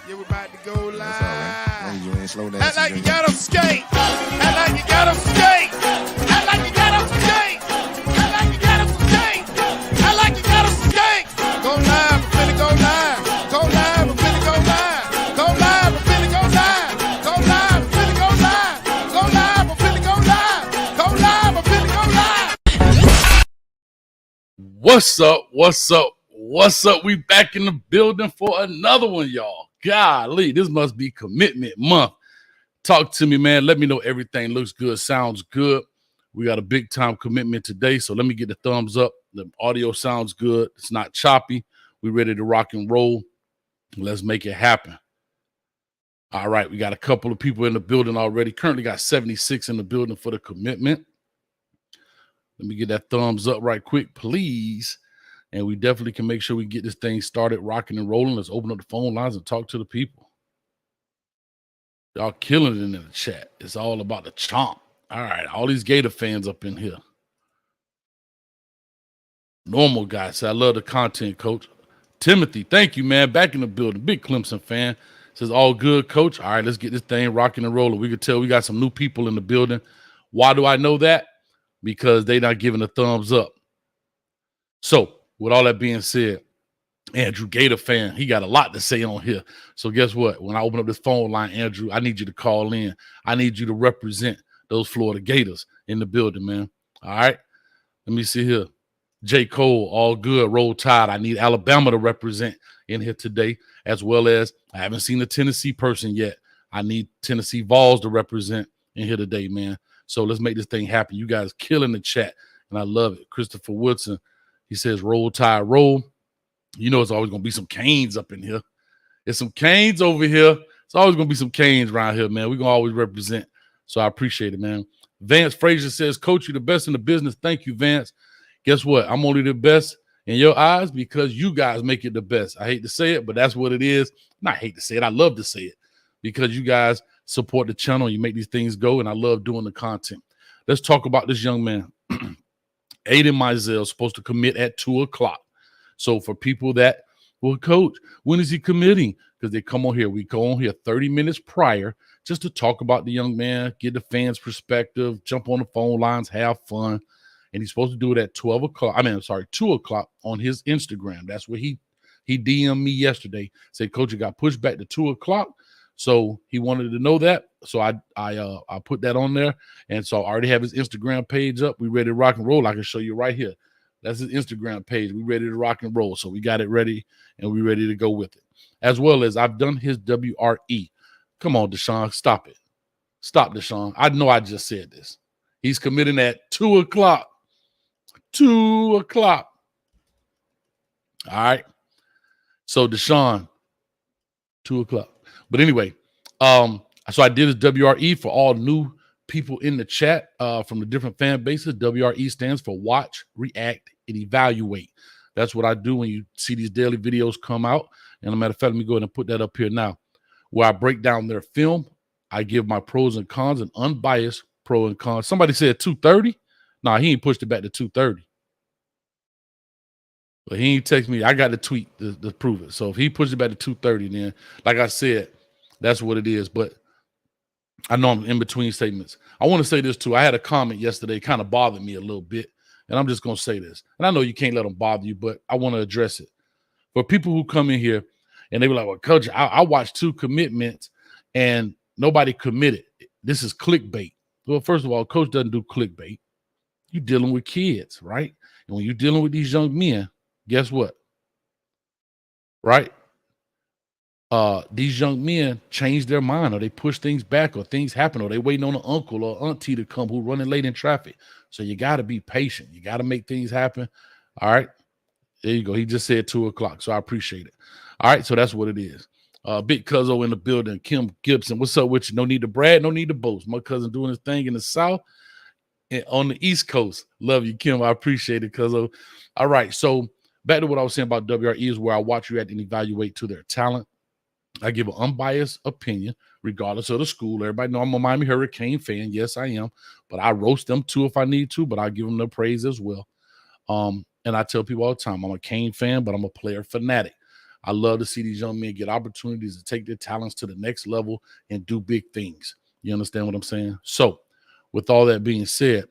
Yeah, we're about to go live. That's all right. As long as you ain't slow down. Act like you got them skate. Act like you got them skate. Act like you got them skate. Act like you got them skate. Act like you got them skate. Go live, we're finna go live. Go live, we're finna go live. Go live, we're finna go live. Go live, we're finna go live. Go live, we're finna go live. Go live, we're finna go live. What's up? What's up? What's up? We back in the building for another one, y'all. Golly, this must be commitment month. Talk to me, man. Let me know everything looks good, sounds good. We got a big time commitment today, so let me get the thumbs up. The audio sounds good. It's not choppy. We ready to rock and roll. Let's make it happen. All right, we got a couple of people in the building already. Currently got 76 in the building for the commitment. Let me get that thumbs up right quick, please. And we definitely can make sure we get this thing started rocking and rolling. Let's open up the phone lines and talk to the people. Y'all killing it in the chat. It's all about the chomp. All right, all these Gator fans up in here. Normal guy said, I love the content, coach. Timothy, thank you, man. Back in the building. Big Clemson fan. Says, all good, coach. All right, let's get this thing rocking and rolling. We can tell we got some new people in the building. Why do I know that? Because they not giving a thumbs up. So, with all that being said, Andrew, Gator fan, he got a lot to say on here. So guess what? When I open up this phone line, Andrew, I need you to call in. I need you to represent those Florida Gators in the building, man. All right? Let me see here. J. Cole, all good. Roll Tide. I need Alabama to represent in here today, as well as I haven't seen a Tennessee person yet. I need Tennessee Vols to represent in here today, man. So let's make this thing happen. You guys killing the chat, and I love it. Christopher Woodson, he says, roll tide, roll. You know it's always going to be some Canes up in here. There's some Canes over here. It's always going to be some Canes around here, man. We're going to always represent. So I appreciate it, man. Vance Frazier says, Coach, you're the best in the business. Thank you, Vance. Guess what? I'm only the best in your eyes because you guys make it the best. I hate to say it, but that's what it is. Not hate to say it. I love to say it because you guys support the channel. You make these things go, and I love doing the content. Let's talk about this young man. Aidan Mizell is supposed to commit at 2 o'clock. So for people that, well, coach, when is he committing? Because they come on here. We go on here 30 minutes prior just to talk about the young man, get the fans' perspective, jump on the phone lines, have fun. And he's supposed to do it at 2 o'clock on his Instagram. That's where he DM'd me yesterday. Said, Coach, it got pushed back to 2 o'clock. So he wanted to know that. So I put that on there. And so I already have his Instagram page up. We ready to rock and roll. I can show you right here. That's his Instagram page. We ready to rock and roll. So we got it ready and we ready to go with it. As well as I've done his WRE. Come on, Deshaun. Stop it. Stop, Deshaun. I know I just said this. He's committing at 2 o'clock. 2 o'clock. All right. So Deshaun, 2 o'clock. But anyway, so I did his WRE for all new people in the chat from the different fan bases. WRE stands for watch, react, and evaluate. That's what I do when you see these daily videos come out. And as a matter of fact, let me go ahead and put that up here now, where I break down their film. I give my pros and cons, an unbiased pro and cons. Somebody said 2:30. Nah, he ain't pushed it back to 2:30. But he ain't text me. I got the tweet to prove it. So if he pushed it back to 2:30, then like I said, that's what it is. But I know I'm in between statements. I want to say this too. I had a comment yesterday, kind of bothered me a little bit. And I'm just going to say this. And I know you can't let them bother you, but I want to address it. For people who come in here and they were like, well, Coach, I watched 2 commitments and nobody committed. This is clickbait. Well, first of all, Coach doesn't do clickbait. You're dealing with kids, right? And when you're dealing with these young men, guess what? Right? These young men change their mind, or they push things back, or things happen, or they waiting on an uncle or auntie to come who running late in traffic. So you got to be patient. You got to make things happen. All right. There you go. He just said 2 o'clock. So I appreciate it. All right. So that's what it is. Big Cuzzo in the building. Kim Gibson. What's up with you? No need to brag. No need to boast. My cousin doing his thing in the South and on the East Coast. Love you, Kim. I appreciate it, Cuzzo. All right. So back to what I was saying about WRE is where I watch you at and evaluate to their talent. I give an unbiased opinion, regardless of the school. Everybody know I'm a Miami Hurricane fan. Yes, I am. But I roast them too if I need to, but I give them their praise as well. And I tell people all the time, I'm a Cane fan, but I'm a player fanatic. I love to see these young men get opportunities to take their talents to the next level and do big things. You understand what I'm saying? So, with all that being said,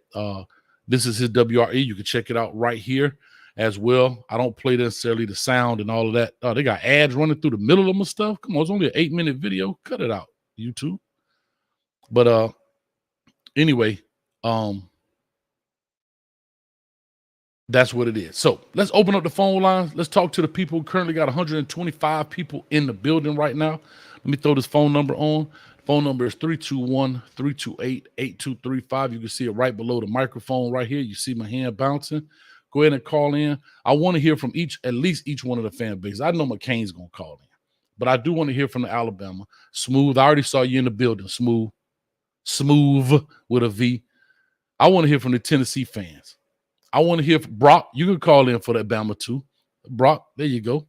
this is his WRE. You can check it out right here as well. I don't play necessarily the sound and all of that. They got ads running through the middle of my stuff. Come on, it's only an 8-minute video. Cut it out, YouTube. But anyway, that's what it is. So let's open up the phone lines. Let's talk to the people. We currently got 125 people in the building right now. Let me throw this phone number on. The phone number is 321-328-8235. You can see it right below the microphone right here. You see my hand bouncing. Go ahead and call in. I want to hear from at least each one of the fan bases. I know McCain's going to call in, but I do want to hear from the Alabama. Smooth, I already saw you in the building. Smooth with a V. I want to hear from the Tennessee fans. I want to hear from Brock. You can call in for that Bama too. Brock, there you go.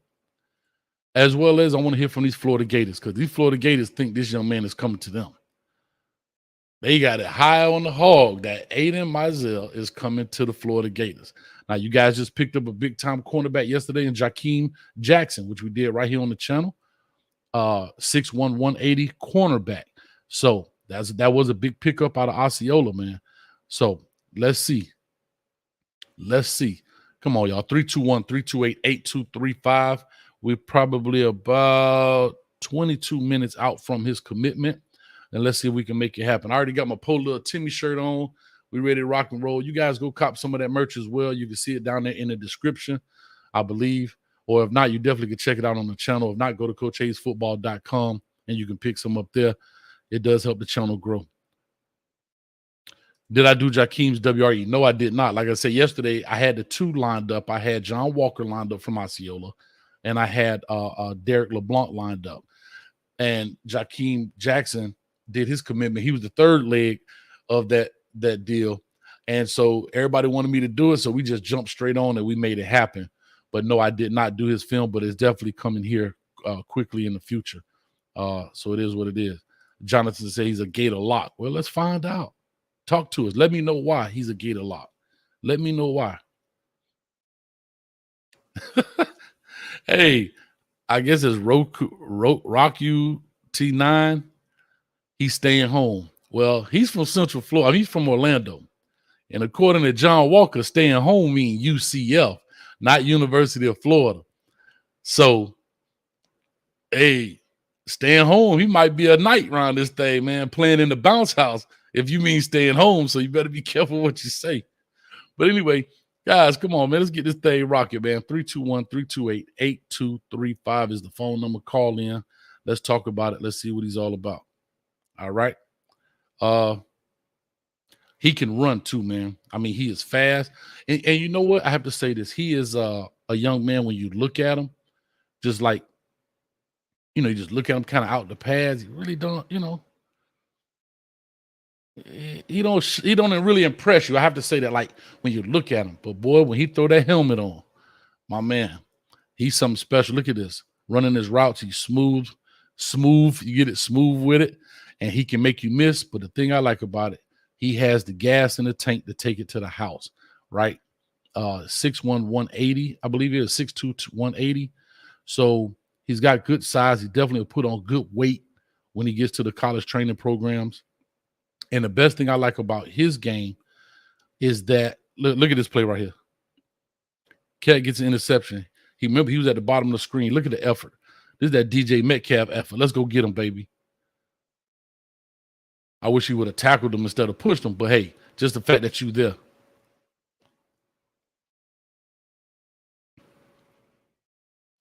As well as I want to hear from these Florida Gators, because these Florida Gators think this young man is coming to them. They got it high on the hog that Aidan Mizell is coming to the Florida Gators. Now, you guys just picked up a big-time cornerback yesterday in Jakeem Jackson, which we did right here on the channel. 6'1", 180 cornerback. So that was a big pickup out of Osceola, man. So let's see. Come on, y'all. 321-328-8235. We're probably about 22 minutes out from his commitment. And let's see if we can make it happen. I already got my Polo Timmy shirt on. We ready to rock and roll. You guys go cop some of that merch as well. You can see it down there in the description, I believe. Or if not, you definitely can check it out on the channel. If not, go to CoachHayesFootball.com and you can pick some up there. It does help the channel grow. Did I do Jakeem's WRE? No, I did not. Like I said yesterday, I had the two lined up. I had John Walker lined up from Osceola, and I had Derek LeBlanc lined up. And Jakeem Jackson did his commitment. He was the third leg of that deal. And so everybody wanted me to do it, so we just jumped straight on and we made it happen. But no, I did not do his film, but it's definitely coming here quickly in the future. So it is what it is. Jonathan said he's a Gator lock. Well, let's find out. Talk to us. Let me know why he's a Gator lock. Let me know why. Hey, I guess it's Roku T9. He's staying home. Well, he's from Central Florida. He's from Orlando. And according to John Walker, staying home means UCF, not University of Florida. So, hey, staying home, he might be a knight around this thing, man, playing in the bounce house if you mean staying home. So you better be careful what you say. But anyway, guys, come on, man. Let's get this thing rocking, man. 321-328-8235 is the phone number. Call in. Let's talk about it. Let's see what he's all about. All right. He can run too, man. I mean, he is fast. And you know what? I have to say this. He is a young man when you look at him, just like, you know, you just look at him kind of out the pads. He really don't, you know, he don't really impress you. I have to say that, like, when you look at him. But boy, when he throw that helmet on, my man, he's something special. Look at this. Running his routes, he's smooth. You get it smooth with it, and he can make you miss. But the thing I like about it, he has the gas in the tank to take it to the house, right? 6'1", 180, I believe it is 6'2", 180. So he's got good size. He definitely will put on good weight when he gets to the college training programs. And the best thing I like about his game is that, look at this play right here. Cat gets an interception. Remember, he was at the bottom of the screen. Look at the effort. This is that DJ Metcalf effort. Let's go get him, baby. I wish he would have tackled him instead of pushed him. But, hey, just the fact that you're there.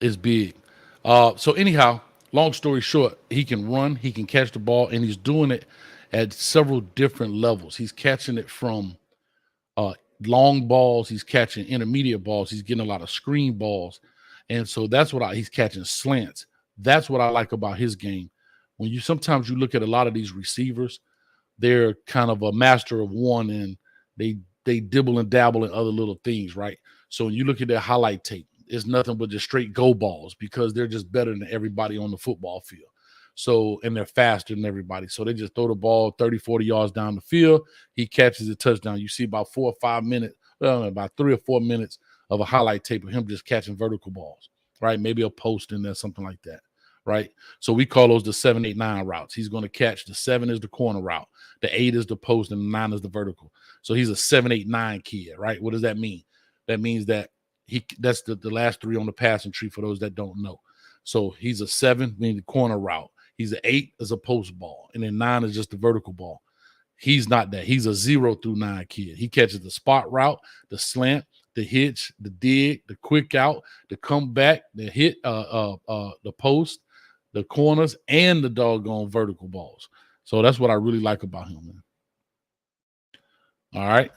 Is big. So anyhow, long story short, he can run, he can catch the ball, and he's doing it at several different levels. He's catching it from long balls. He's catching intermediate balls. He's getting a lot of screen balls. And so that's what he's catching slants. That's what I like about his game. When sometimes you look at a lot of these receivers, they're kind of a master of one, and they dibble and dabble in other little things, right? So when you look at their highlight tape, it's nothing but just straight go balls because they're just better than everybody on the football field. So, and they're faster than everybody. So they just throw the ball 30, 40 yards down the field. He catches a touchdown. You see about 4 or 5 minutes, about 3 or 4 minutes of a highlight tape of him just catching vertical balls. right? Maybe a post in there, something like that, right? So we call those the 7, 8, 9 routes. He's going to catch the 7 is the corner route, the 8 is the post, and the 9 is the vertical. So he's a 7, 8, 9 kid, right? What does that mean? That means that that's the last 3 on the passing tree for those that don't know. So he's a 7, meaning the corner route. He's an 8 is a post ball, and then 9 is just the vertical ball. He's not that. He's a 0 through 9 kid. He catches the spot route, the slant, the hitch, the dig, the quick out, the comeback, the hit, the post, the corners, and the doggone vertical balls. So that's what I really like about him, man. All right.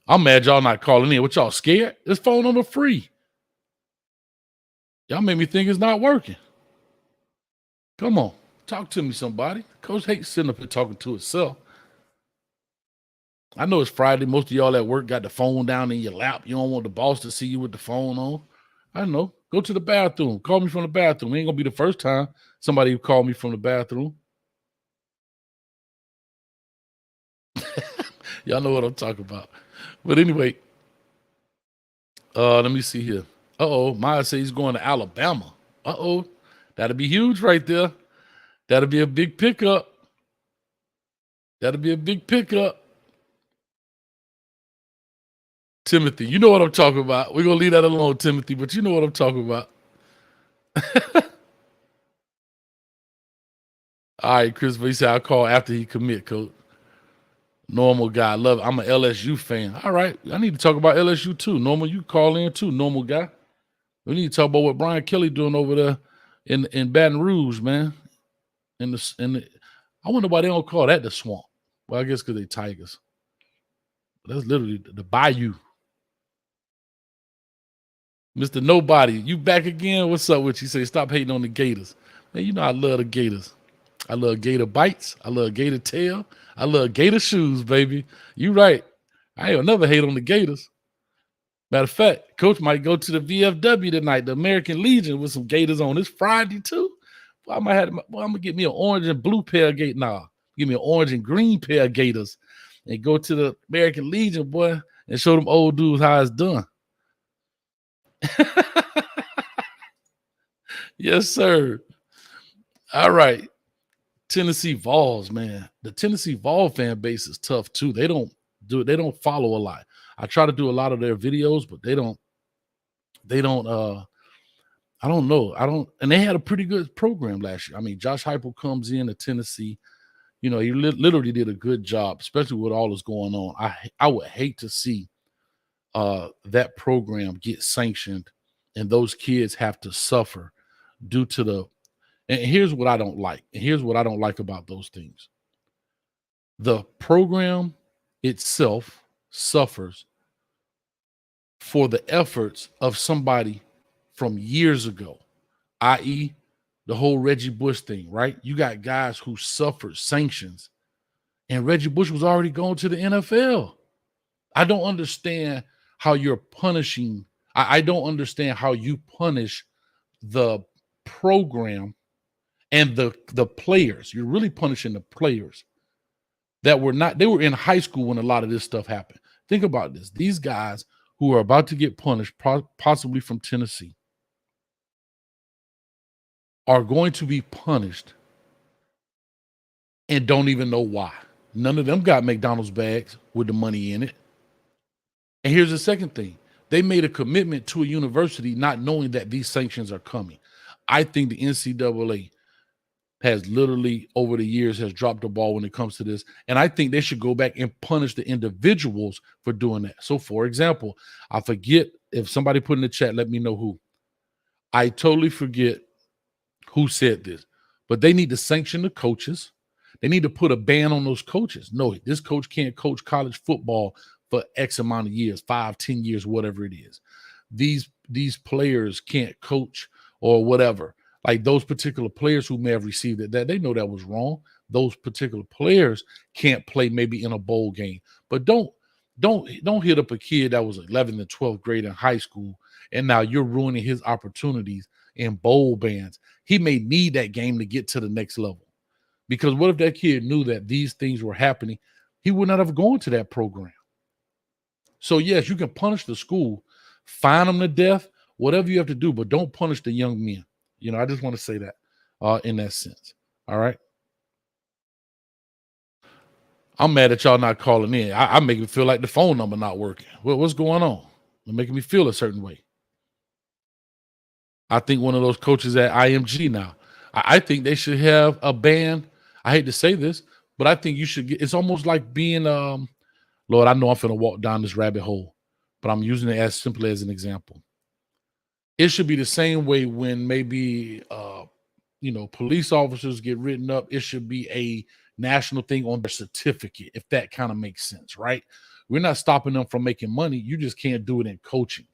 I'm mad y'all not calling in. What, y'all scared? This phone number free. Y'all made me think it's not working. Come on. Talk to me, somebody. Coach hates sitting up here talking to himself. I know it's Friday. Most of y'all at work got the phone down in your lap. You don't want the boss to see you with the phone on. I know. Go to the bathroom. Call me from the bathroom. It ain't going to be the first time somebody called me from the bathroom. Y'all know what I'm talking about. But anyway, let me see here. Uh-oh. Maya says he's going to Alabama. Uh-oh. That'll be huge right there. That'll be a big pickup. That'll be a big pickup. Timothy, you know what I'm talking about. We're going to leave that alone, Timothy, but you know what I'm talking about. All right, Christopher, he said, I'll call after he commit, coach. Normal guy, love it. I'm an LSU fan. All right, I need to talk about LSU too. Normal, you call in too, normal guy. We need to talk about what Brian Kelly doing over there in Baton Rouge, man. I wonder why they don't call that the swamp. Well, I guess because they Tigers. That's literally the bayou. Mr. Nobody, you back again? What's up with you? Say, stop hating on the Gators. Man, you know I love the Gators. I love Gator bites. I love Gator tail. I love Gator shoes, baby. You right. I ain't never hate on the Gators. Matter of fact, Coach might go to the VFW tonight, the American Legion, with some Gators on. It's Friday too. Well, I'm gonna get me an orange and blue pair of Gators. Nah, give me an orange and green pair of Gators and go to the American Legion, boy, and show them old dudes how it's done. Yes, sir. All right. Tennessee Vols, man. The Tennessee Vol fan base is tough too. They don't follow a lot. I try to do a lot of their videos, but they don't I don't know. And they had a pretty good program last year. I mean, Josh Heupel comes in to Tennessee. You know, he literally did a good job, especially with all that's going on. I would hate to see that program get sanctioned and those kids have to suffer due to and here's what I don't like. And here's what I don't like about those things. The program itself suffers for the efforts of somebody from years ago, i.e., the whole Reggie Bush thing, right? You got guys who suffered sanctions, and Reggie Bush was already going to the NFL. I don't understand how you're punishing. I don't understand how you punish the program and the players. You're really punishing the players that they were in high school when a lot of this stuff happened. Think about this. These guys who are about to get punished, possibly from Tennessee, are going to be punished and don't even know why. None of them got McDonald's bags with the money in it. And here's the second thing. They made a commitment to a university not knowing that these sanctions are coming. I think the NCAA has literally over the years has dropped the ball when it comes to this. And I think they should go back and punish the individuals for doing that. So, for example, I forget if somebody put in the chat, let me know who. I totally forget who said this, but they need to sanction the coaches. They need to put a ban on those coaches. No, this coach can't coach college football for X amount of years, 5, 10 years, whatever it is. These players can't coach or whatever. Like those particular players who may have received it, that they know that was wrong. Those particular players can't play maybe in a bowl game. But don't hit up a kid that was 11th and 12th grade in high school, and now you're ruining his opportunities in bowl bands. He may need that game to get to the next level. Because what if that kid knew that these things were happening? He would not have gone to that program. So, yes, you can punish the school, fine them to death, whatever you have to do, but don't punish the young men. You know, I just want to say that in that sense. All right. I'm mad at y'all not calling in. I make me feel like the phone number not working. What's going on? It's making me feel a certain way. I think one of those coaches at IMG now, I think they should have a ban. I hate to say this, but I think you should get, it's almost like being, Lord, I know I'm going to walk down this rabbit hole, but I'm using it as simply as an example. It should be the same way when maybe, police officers get written up. It should be a national thing on their certificate, if that kind of makes sense, right? We're not stopping them from making money. You just can't do it in coaching.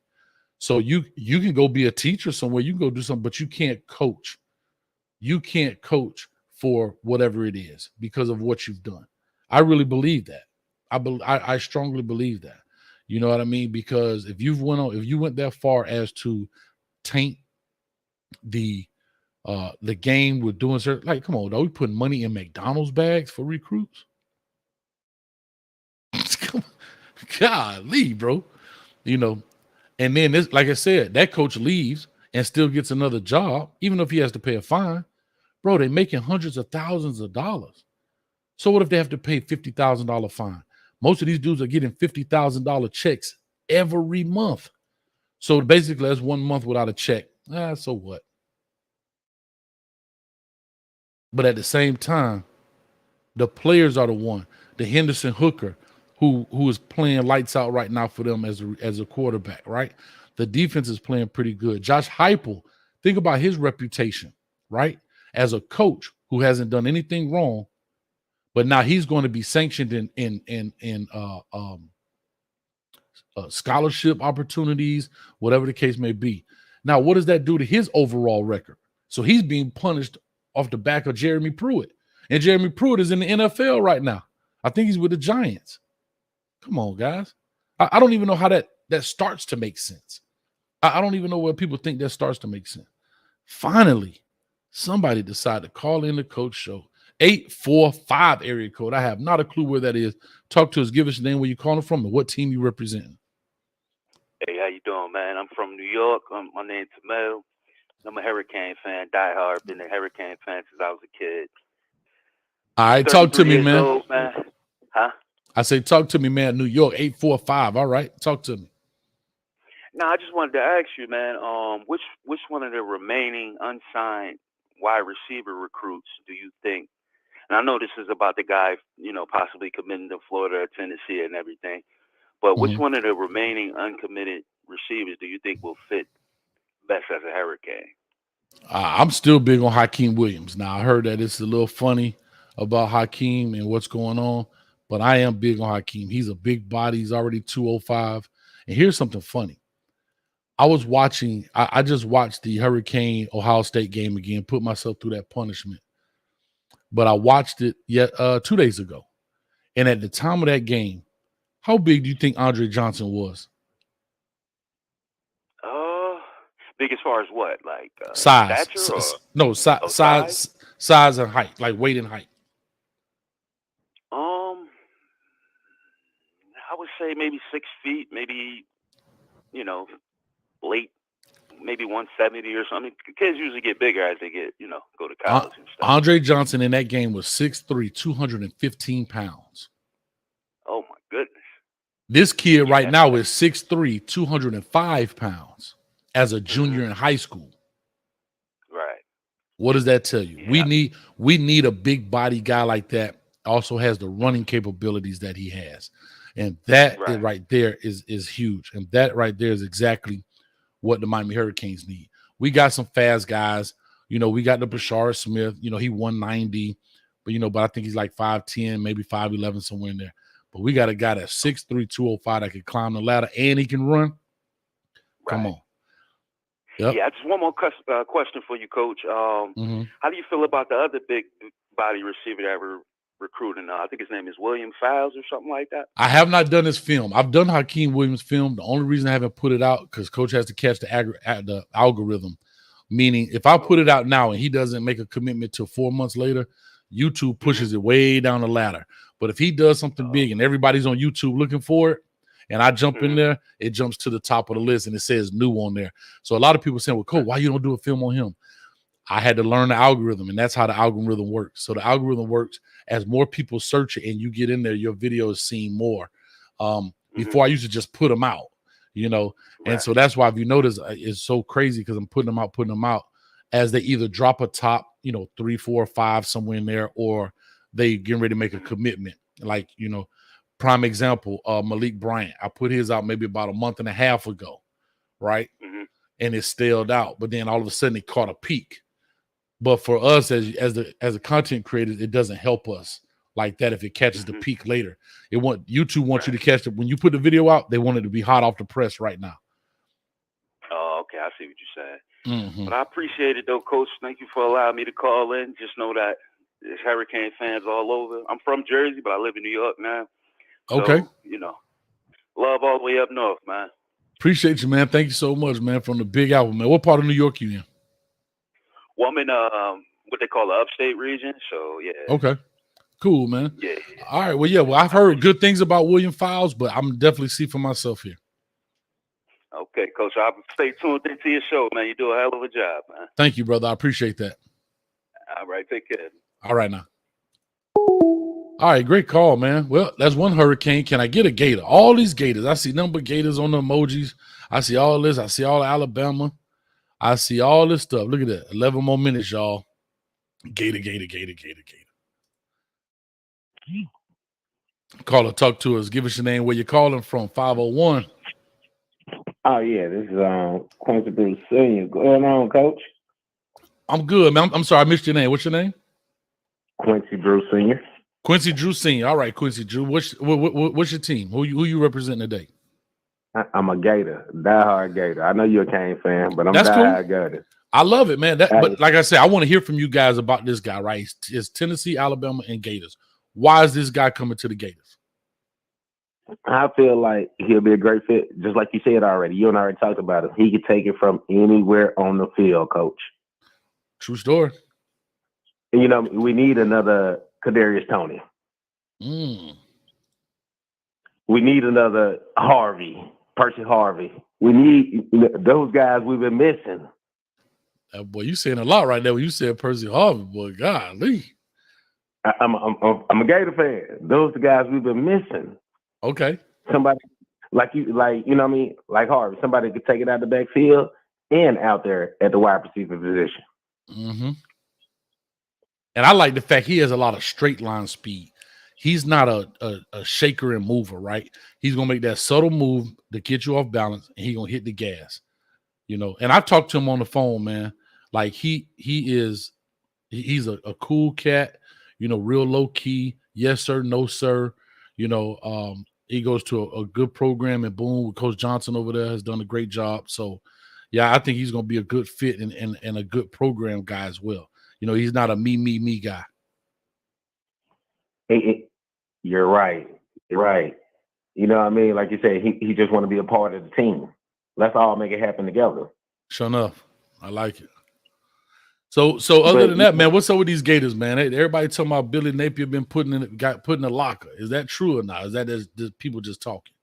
So you can go be a teacher somewhere. You can go do something, but you can't coach. You can't coach for whatever it is because of what you've done. I really believe that. I strongly believe that. You know what I mean? Because if you went that far as to taint the game with doing certain, like, come on, though, we putting money in McDonald's bags for recruits. Golly, bro. You know, and then this, like I said, that coach leaves and still gets another job, even if he has to pay a fine. Bro, they're making hundreds of thousands of dollars. So what if they have to pay $50,000 fine? Most of these dudes are getting $50,000 checks every month. So basically, that's 1 month without a check. So what? But at the same time, the players are the one. The Henderson Hooker, who is playing lights out right now for them as a quarterback, right? The defense is playing pretty good. Josh Heupel, think about his reputation, right? As a coach who hasn't done anything wrong, but now he's going to be sanctioned in scholarship opportunities, whatever the case may be. Now, what does that do to his overall record? So he's being punished off the back of Jeremy Pruitt. And Jeremy Pruitt is in the NFL right now. I think he's with the Giants. Come on, guys. I don't even know how that starts to make sense. I don't even know where people think that starts to make sense. Finally, somebody decided to call in the coach show. 845 area code. I have not a clue where that is. Talk to us. Give us your name, where you calling from, and what team you representing. Hey, how you doing, man? I'm from New York. My name's Mel. I'm a Hurricane fan, diehard. Been a Hurricane fan since I was a kid. All right, talk to me, man. Old, man. Huh? I say, talk to me, man. New York, 845. All right, talk to me. No, I just wanted to ask you, man. Which one of the remaining unsigned wide receiver recruits do you think? And I know this is about the guy, possibly committing to Florida or Tennessee and everything. But which one of the remaining uncommitted receivers do you think will fit best as a Hurricane? I'm still big on Hakeem Williams. Now, I heard that it's a little funny about Hakeem and what's going on, but I am big on Hakeem. He's a big body. He's already 205. And here's something funny. I just watched the Hurricane Ohio State game again, put myself through that punishment. But I watched it 2 days ago. And at the time of that game, how big do you think Andre Johnson was? Big as far as what? Like size? Size and height, like weight and height. I would say maybe 6 feet, maybe, late, maybe 170 or something. Kids usually get bigger as they get, go to college and stuff. Andre Johnson in that game was 6'3", 215 pounds. Oh, my goodness. This kid right now is 6'3", 205 pounds as a junior in high school. Right. What does that tell you? Yeah. We need a big body guy like that. Also has the running capabilities that he has. And that right there is huge. And that right there is exactly what the Miami Hurricanes need. We got some fast guys. We got the Bashar Smith. He 190, but I think he's like 5'10", maybe 5'11", somewhere in there. But we got a guy that's 6'3", 205 that can climb the ladder and he can run. Come on. Yep. Yeah, just one more question for you, Coach. How do you feel about the other big body receiver that we're recruiting? I think his name is William Files or something like that. I have not done his film. I've done Hakeem Williams' film. The only reason I haven't put it out because Coach has to catch the algorithm. Meaning, if I put it out now and he doesn't make a commitment till 4 months later, YouTube pushes it way down the ladder. But if he does something big and everybody's on YouTube looking for it, and I jump in there, it jumps to the top of the list and it says new on there. So a lot of people saying, well, Cole, why you don't do a film on him? I had to learn the algorithm, and that's how the algorithm works. So the algorithm works as more people search it and you get in there, your video is seen more. Before I used to just put them out, you know, and so that's why if you notice, it's so crazy because I'm putting them out as they either drop a top, 3, 4, 5 somewhere in there, or they getting ready to make a commitment. Like, prime example, Malik Bryant. I put his out maybe about a month and a half ago, right? And it stalled out, but then all of a sudden it caught a peak. But for us as a content creator, it doesn't help us like that if it catches the peak later. YouTube wants you to catch it when you put the video out. They want it to be hot off the press right now. Oh, okay, I see what you're saying. But I appreciate it though, Coach. Thank you for allowing me to call in. Just know that there's Hurricane fans all over. I'm from Jersey, but I live in New York now. Okay. So, love all the way up north, man. Appreciate you, man. Thank you so much, man. From the Big Apple, man. What part of New York you in? Well, I'm in what they call the upstate region. So yeah. Okay. Cool, man. Yeah. All right. Well, yeah. Well, I've heard good things about William Files, but I'm definitely see for myself here. Okay, Coach. I'll stay tuned into your show, man. You do a hell of a job, man. Thank you, brother. I appreciate that. All right. Take care. All right, now. All right. Great call, man. Well, that's one hurricane. Can I get a gator? All these gators. I see number gators on the emojis. I see all this. I see all Alabama. I see all this stuff. Look at that. 11 more minutes, y'all. Gator. Caller, talk to us. Give us your name, where you're calling from. 501. Oh, yeah. This is Quincy Bruce Sr. Going on, Coach? I'm good, man. I'm sorry. I missed your name. What's your name? Quincy Bruce Sr. Quincy Drew Sr. All right, Quincy Drew. What's your team? Who you representing today? I'm a Gator, diehard Gator. I know you're a Cane fan, but I'm That's diehard cool. Gator. I love it, man. But like I said, I want to hear from you guys about this guy, right? It's Tennessee, Alabama, and Gators. Why is this guy coming to the Gators? I feel like he'll be a great fit, just like you said already. You and I already talked about it. He could take it from anywhere on the field, Coach. True story. And, we need another Kadarius Toney. We need another Percy Harvey. We need those guys we've been missing. Boy, you saying a lot right there when you said Percy Harvey, boy. Golly. I'm a Gator fan. Those are the guys we've been missing. Okay. Somebody like Harvey. Somebody could take it out the backfield and out there at the wide receiver position. And I like the fact he has a lot of straight line speed. He's not a shaker and mover, right? He's gonna make that subtle move to get you off balance, and he's gonna hit the gas. And I talked to him on the phone, man. Like he's a cool cat, real low key. Yes, sir, no, sir. He goes to a good program in Boone with Coach Johnson over there, has done a great job. So yeah, I think he's gonna be a good fit and a good program guy as well. He's not a me guy. You're right. You're right. You know what I mean? Like you said, he just want to be a part of the team. Let's all make it happen together. Sure enough. I like it. So other than that, man, what's up with these Gators, man? Everybody talking about Billy Napier been put in the locker. Is that true or not? Is that just people just talking?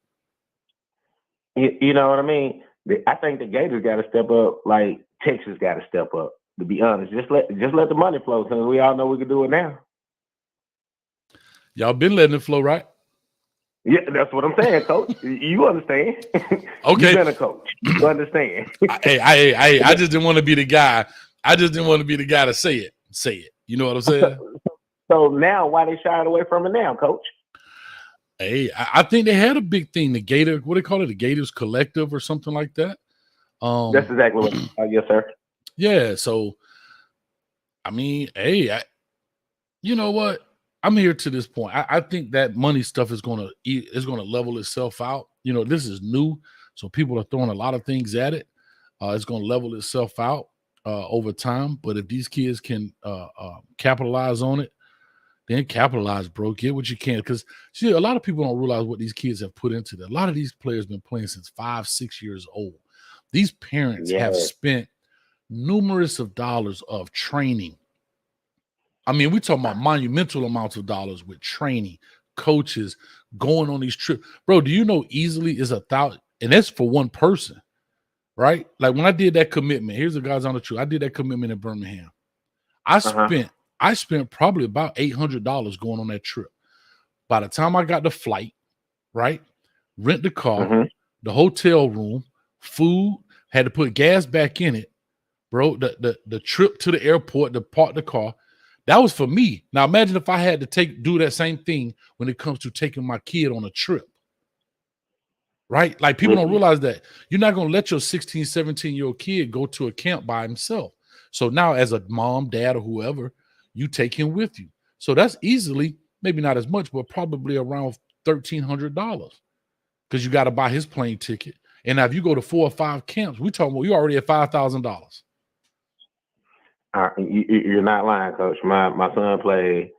You know what I mean? I think the Gators got to step up like Texas got to step up, to be honest. Just let the money flow, since we all know we can do it now. Y'all been letting it flow, right? Yeah, that's what I'm saying, Coach. You understand. Okay. You've been a coach. You understand. I just didn't want to be the guy. I just didn't want to be the guy to say it. You know what I'm saying? So now, why they shied away from it now, Coach? Hey, I think they had a big thing. The Gator, what do they call it? The Gators Collective or something like that. That's exactly what. Yes, sir. Yeah. So, I mean, hey, you know what? I'm here to this point. I think that money stuff is gonna level itself out. This is new, so people are throwing a lot of things at it. It's gonna level itself out over time. But if these kids can capitalize on it, then capitalize, bro. Get what you can. Because see, a lot of people don't realize what these kids have put into it. A lot of these players been playing since 5-6 years old. These parents have spent numerous of dollars of training. I mean, we're talking about monumental amounts of dollars with training, coaches going on these trips. Bro, do you know easily is 1,000, and that's for one person, right? Like when I did that commitment, here's the guys on the truth. I did that commitment in Birmingham. I spent probably about $800 going on that trip. By the time I got the flight, right? Rent the car, the hotel room, food, had to put gas back in it, bro. The trip to the airport to park the car, that was for me. Now imagine if I had to do that same thing when it comes to taking my kid on a trip, right? Like people don't realize that you're not going to let your 16, 17-year-old kid go to a camp by himself. So now as a mom, dad, or whoever, you take him with you. So that's easily, maybe not as much, but probably around $1,300 because you got to buy his plane ticket. And now if you go to 4 or 5 camps, we talking about you already at $5,000. You're not lying, Coach. My son played,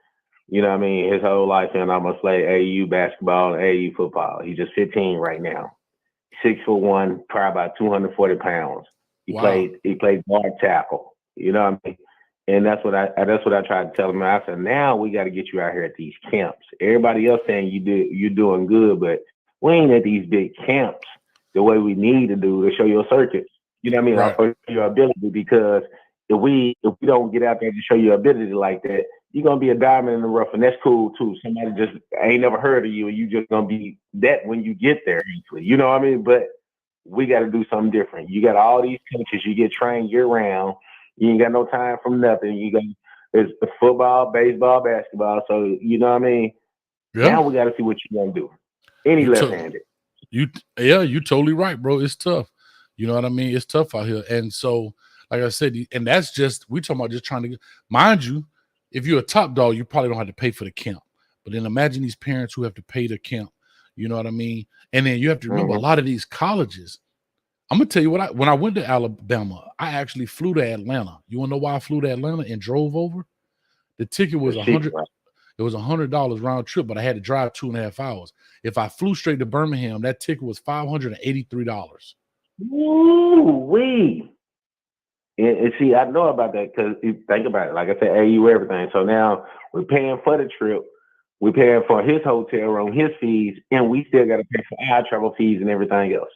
you know what I mean, his whole life, and almost played AAU basketball and AAU football. He's just 15 right now. 6'1", probably about 240 pounds. He played guard tackle. You know what I mean? And that's what I tried to tell him. I said, now we got to get you out here at these camps. Everybody else saying you're doing good, but we ain't at these big camps the way we need to do to show your circuit. You know what I mean? Right. Or your ability, because if we don't get out there to show your ability like that, you're gonna be a diamond in the rough, and that's cool too. Somebody just ain't never heard of you, and you just gonna be that when you get there. You know what I mean? But we got to do something different. You got all these coaches. You get trained year round. You ain't got no time from nothing. It's football, baseball, basketball. So you know what I mean? Yeah. Now we got to see what you're gonna do. Any left-handed. You're totally right, bro. It's tough. You know what I mean? It's tough out here. And so, like I said, and that's just, we talking about just trying to get, mind you, if you're a top dog, you probably don't have to pay for the camp. But then imagine these parents who have to pay the camp. You know what I mean? And then you have to remember a lot of these colleges. I'm going to tell you when I went to Alabama, I actually flew to Atlanta. You want to know why I flew to Atlanta and drove over? The ticket was $100. It was $100 round trip, but I had to drive 2.5 hours. If I flew straight to Birmingham, that ticket was $583. Woo-wee. And see, I know about that because think about it. Like I said, AU everything. So now we're paying for the trip. We're paying for his hotel room, his fees, and we still got to pay for our travel fees and everything else.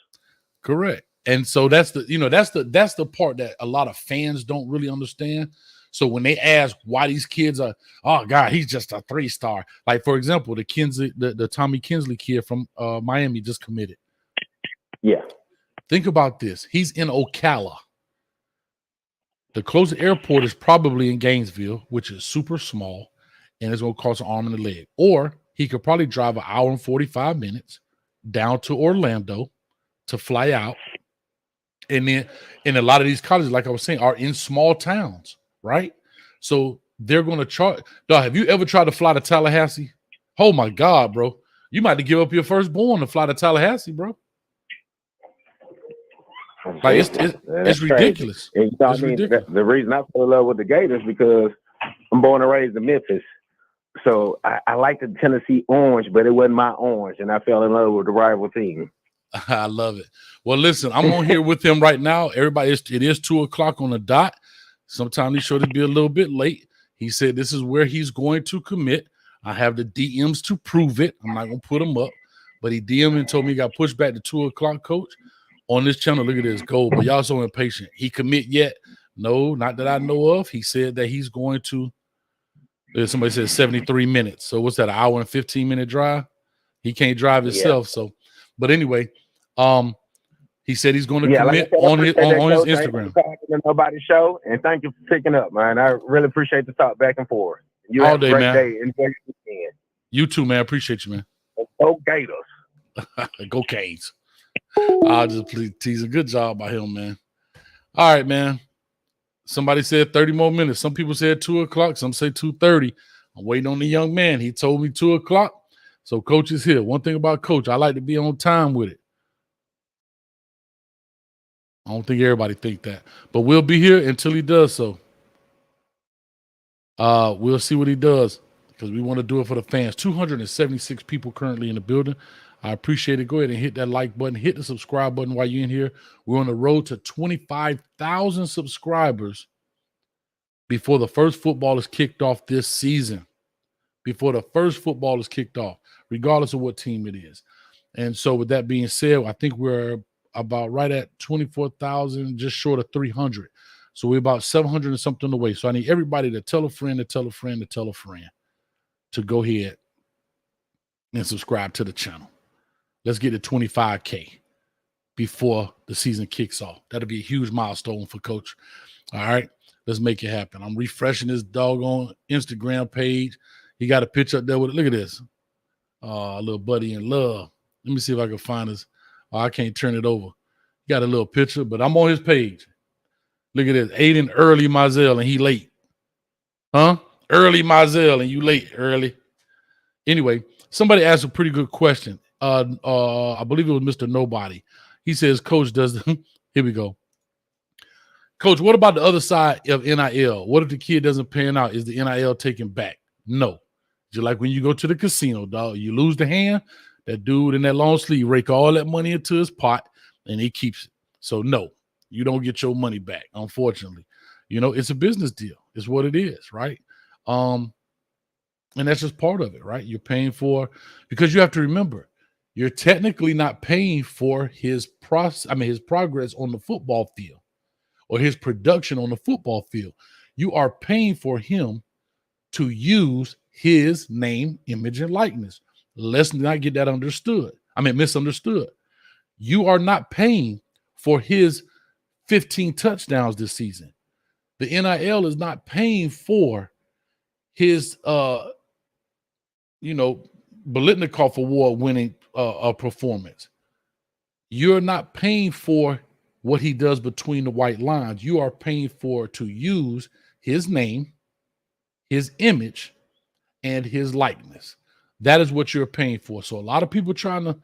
Correct. And so that's the part that a lot of fans don't really understand. So when they ask why these kids are, oh God, he's just a 3-star. Like for example, the Tommy Kinsley kid from Miami just committed. Yeah. Think about this. He's in Ocala. The closest airport is probably in Gainesville, which is super small, and it's going to cost an arm and a leg. Or he could probably drive 1 hour and 45 minutes down to Orlando to fly out. And then, and a lot of these colleges, like I was saying, are in small towns, right? So they're going to charge. Dog, have you ever tried to fly to Tallahassee? Oh my God, bro. You might have to give up your firstborn to fly to Tallahassee, bro. Like it's ridiculous. And you know what I mean? The reason I fell in love with the Gators because I'm born and raised in Memphis. So I like the Tennessee orange, but it wasn't my orange, and I fell in love with the rival team. I love it. Well, listen, I'm on here with him right now. Everybody, it is 2:00 on the dot. Sometimes he's sure to be a little bit late. He said this is where he's going to commit. I have the DMs to prove it. I'm not going to put them up, but he DM'd and told me he got pushed back to 2:00, coach. On this channel, look at this goal, but y'all so impatient. He commit yet? No, not that I know of. He said that he's going to. Somebody said 73 minutes. So what's that? 1 hour and 15-minute drive? He can't drive himself. So, but anyway, he said he's going to commit on his Instagram. Nobody's show, and thank you for picking up, man. I really appreciate the talk back and forth. You all day, have a great man. day. Enjoy your weekend. You too, man. Appreciate you, man. Go Gators. Go Canes. I'll just tease a good job by him, man. All right, man. Somebody said 30 more minutes. Some people said 2:00. Some say 2:30. I'm waiting on the young man. He told me 2:00. So coach is here. One thing about coach, I like to be on time with it. I don't think everybody think that. But we'll be here until he does so. We'll see what he does because we want to do it for the fans. 276 people currently in the building. I appreciate it. Go ahead and hit that like button. Hit the subscribe button while you're in here. We're on the road to 25,000 subscribers before the first football is kicked off this season. before the first football is kicked off, regardless of what team it is. And so with that being said, I think we're about right at 24,000, just short of 300. So we're about 700 and something away. So I need everybody to tell a friend, to tell a friend, to tell a friend to go ahead and subscribe to the channel. Let's get to 25K before the season kicks off. That'll be a huge milestone for Coach. All right, let's make it happen. I'm refreshing this doggone Instagram page. He got a picture up there with it. Look at this. Little buddy in love. Let me see if I can find this. Oh, I can't turn it over. He got a little picture, but I'm on his page. Look at this. Aiden Early Mizell, and he late. Huh? Early Mizell, and you late, Early. Anyway, somebody asked a pretty good question. I believe it was Mr. Nobody. He says, Coach, does here we go. Coach, what about the other side of NIL? What if the kid doesn't pan out? Is the NIL taken back? No. Just like when you go to the casino, dog, you lose the hand, that dude in that long sleeve rake all that money into his pot and he keeps it. So no, you don't get your money back, unfortunately. You know, it's a business deal. It's what it is, right? And that's just part of it, right? You're paying for, because you have to remember, you're technically not paying for his progress on the football field or his production on the football field. You are paying for him to use his name, image, and likeness. Let's not get that misunderstood. You are not paying for his 15 touchdowns this season. The NIL is not paying for his Bolitnikoff Award winning performance. You're not paying for what he does between the white lines. You are paying for to use his name, his image, and his likeness. That is what you're paying for. So a lot of people trying to,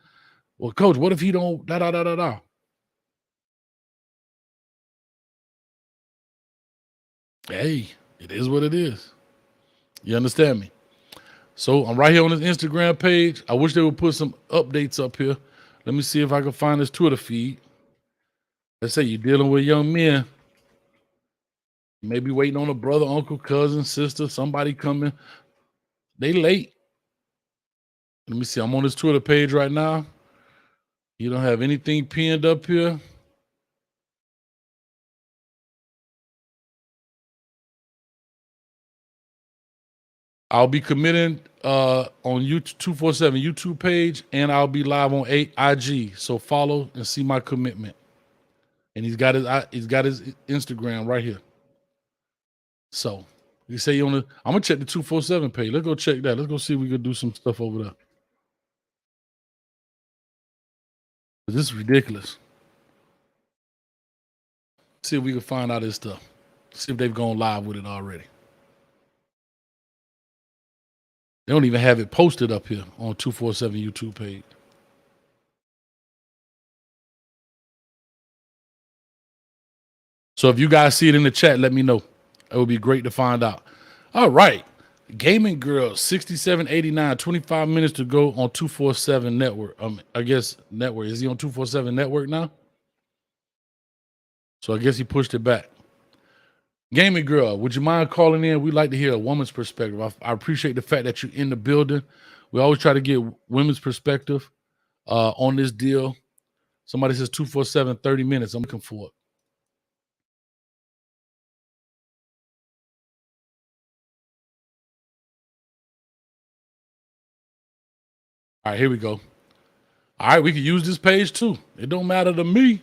well, Coach, what if he don't da. Hey, it is what it is. You understand me? So I'm right here on his Instagram page. I wish they would put some updates up here. Let me see if I can find his Twitter feed. Let's say you're dealing with young men. Maybe waiting on a brother, uncle, cousin, sister, somebody coming. They late. Let me see. I'm on his Twitter page right now. You don't have anything pinned up here. I'll be committing on YouTube 247 YouTube page, and I'll be live on IG. So follow and see my commitment. And he's got his Instagram right here. So you say you I'm gonna check the 247 page. Let's go check that. Let's go see if we could do some stuff over there. This is ridiculous. See if we can find out this stuff. See if they've gone live with it already. They don't even have it posted up here on 247 YouTube page. So if you guys see it in the chat, let me know. It would be great to find out. All right. Gaming Girl, 6789, 25 minutes to go on 247 network. I guess network. Is he on 247 network now? So I guess he pushed it back. Gaming Girl, would you mind calling in? We'd like to hear a woman's perspective. I appreciate the fact that you're in the building. We always try to get women's perspective on this deal. Somebody says 247, 30 minutes. I'm looking for it. All right, here we go. All right, we can use this page too. It don't matter to me,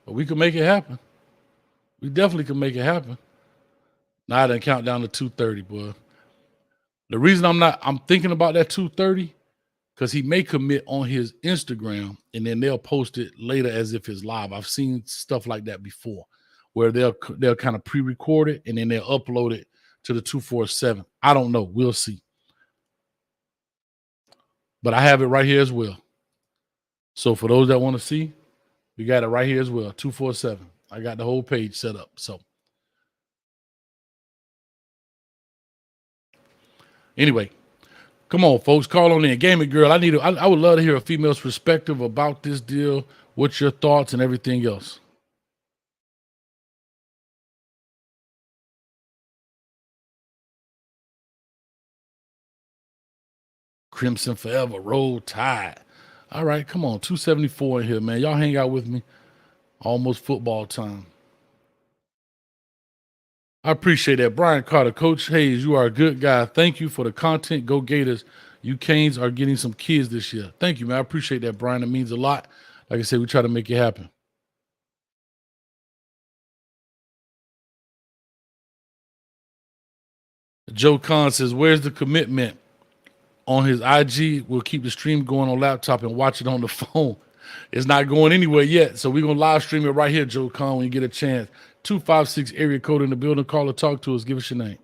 but we can make it happen. We definitely can make it happen. Now I done count down to 230, boy. The reason I'm thinking about that 230, because he may commit on his Instagram and then they'll post it later as if it's live. I've seen stuff like that before, where they'll kind of pre-record it and then they'll upload it to the 247. I don't know. We'll see. But I have it right here as well. So for those that want to see, we got it right here as well, 247. I got the whole page set up. So anyway, come on, folks, call on in. Gaming Girl, I would love to hear a female's perspective about this deal. What's your thoughts and everything else? Crimson forever. Roll Tide. All right, come on. 274 in here, man. Y'all hang out with me. Almost football time. I appreciate that. Brian Carter, Coach Hayes, you are a good guy. Thank you for the content. Go Gators. You Canes are getting some kids this year. Thank you, man. I appreciate that, Brian. It means a lot. Like I said, we try to make it happen. Joe Kahn says, where's the commitment? On his IG, we'll keep the stream going on laptop and watch it on the phone. It's not going anywhere yet. So we're going to live stream it right here, Joe Kahn, when you get a chance. 256 area code in the building. Call or talk to us. Give us your name.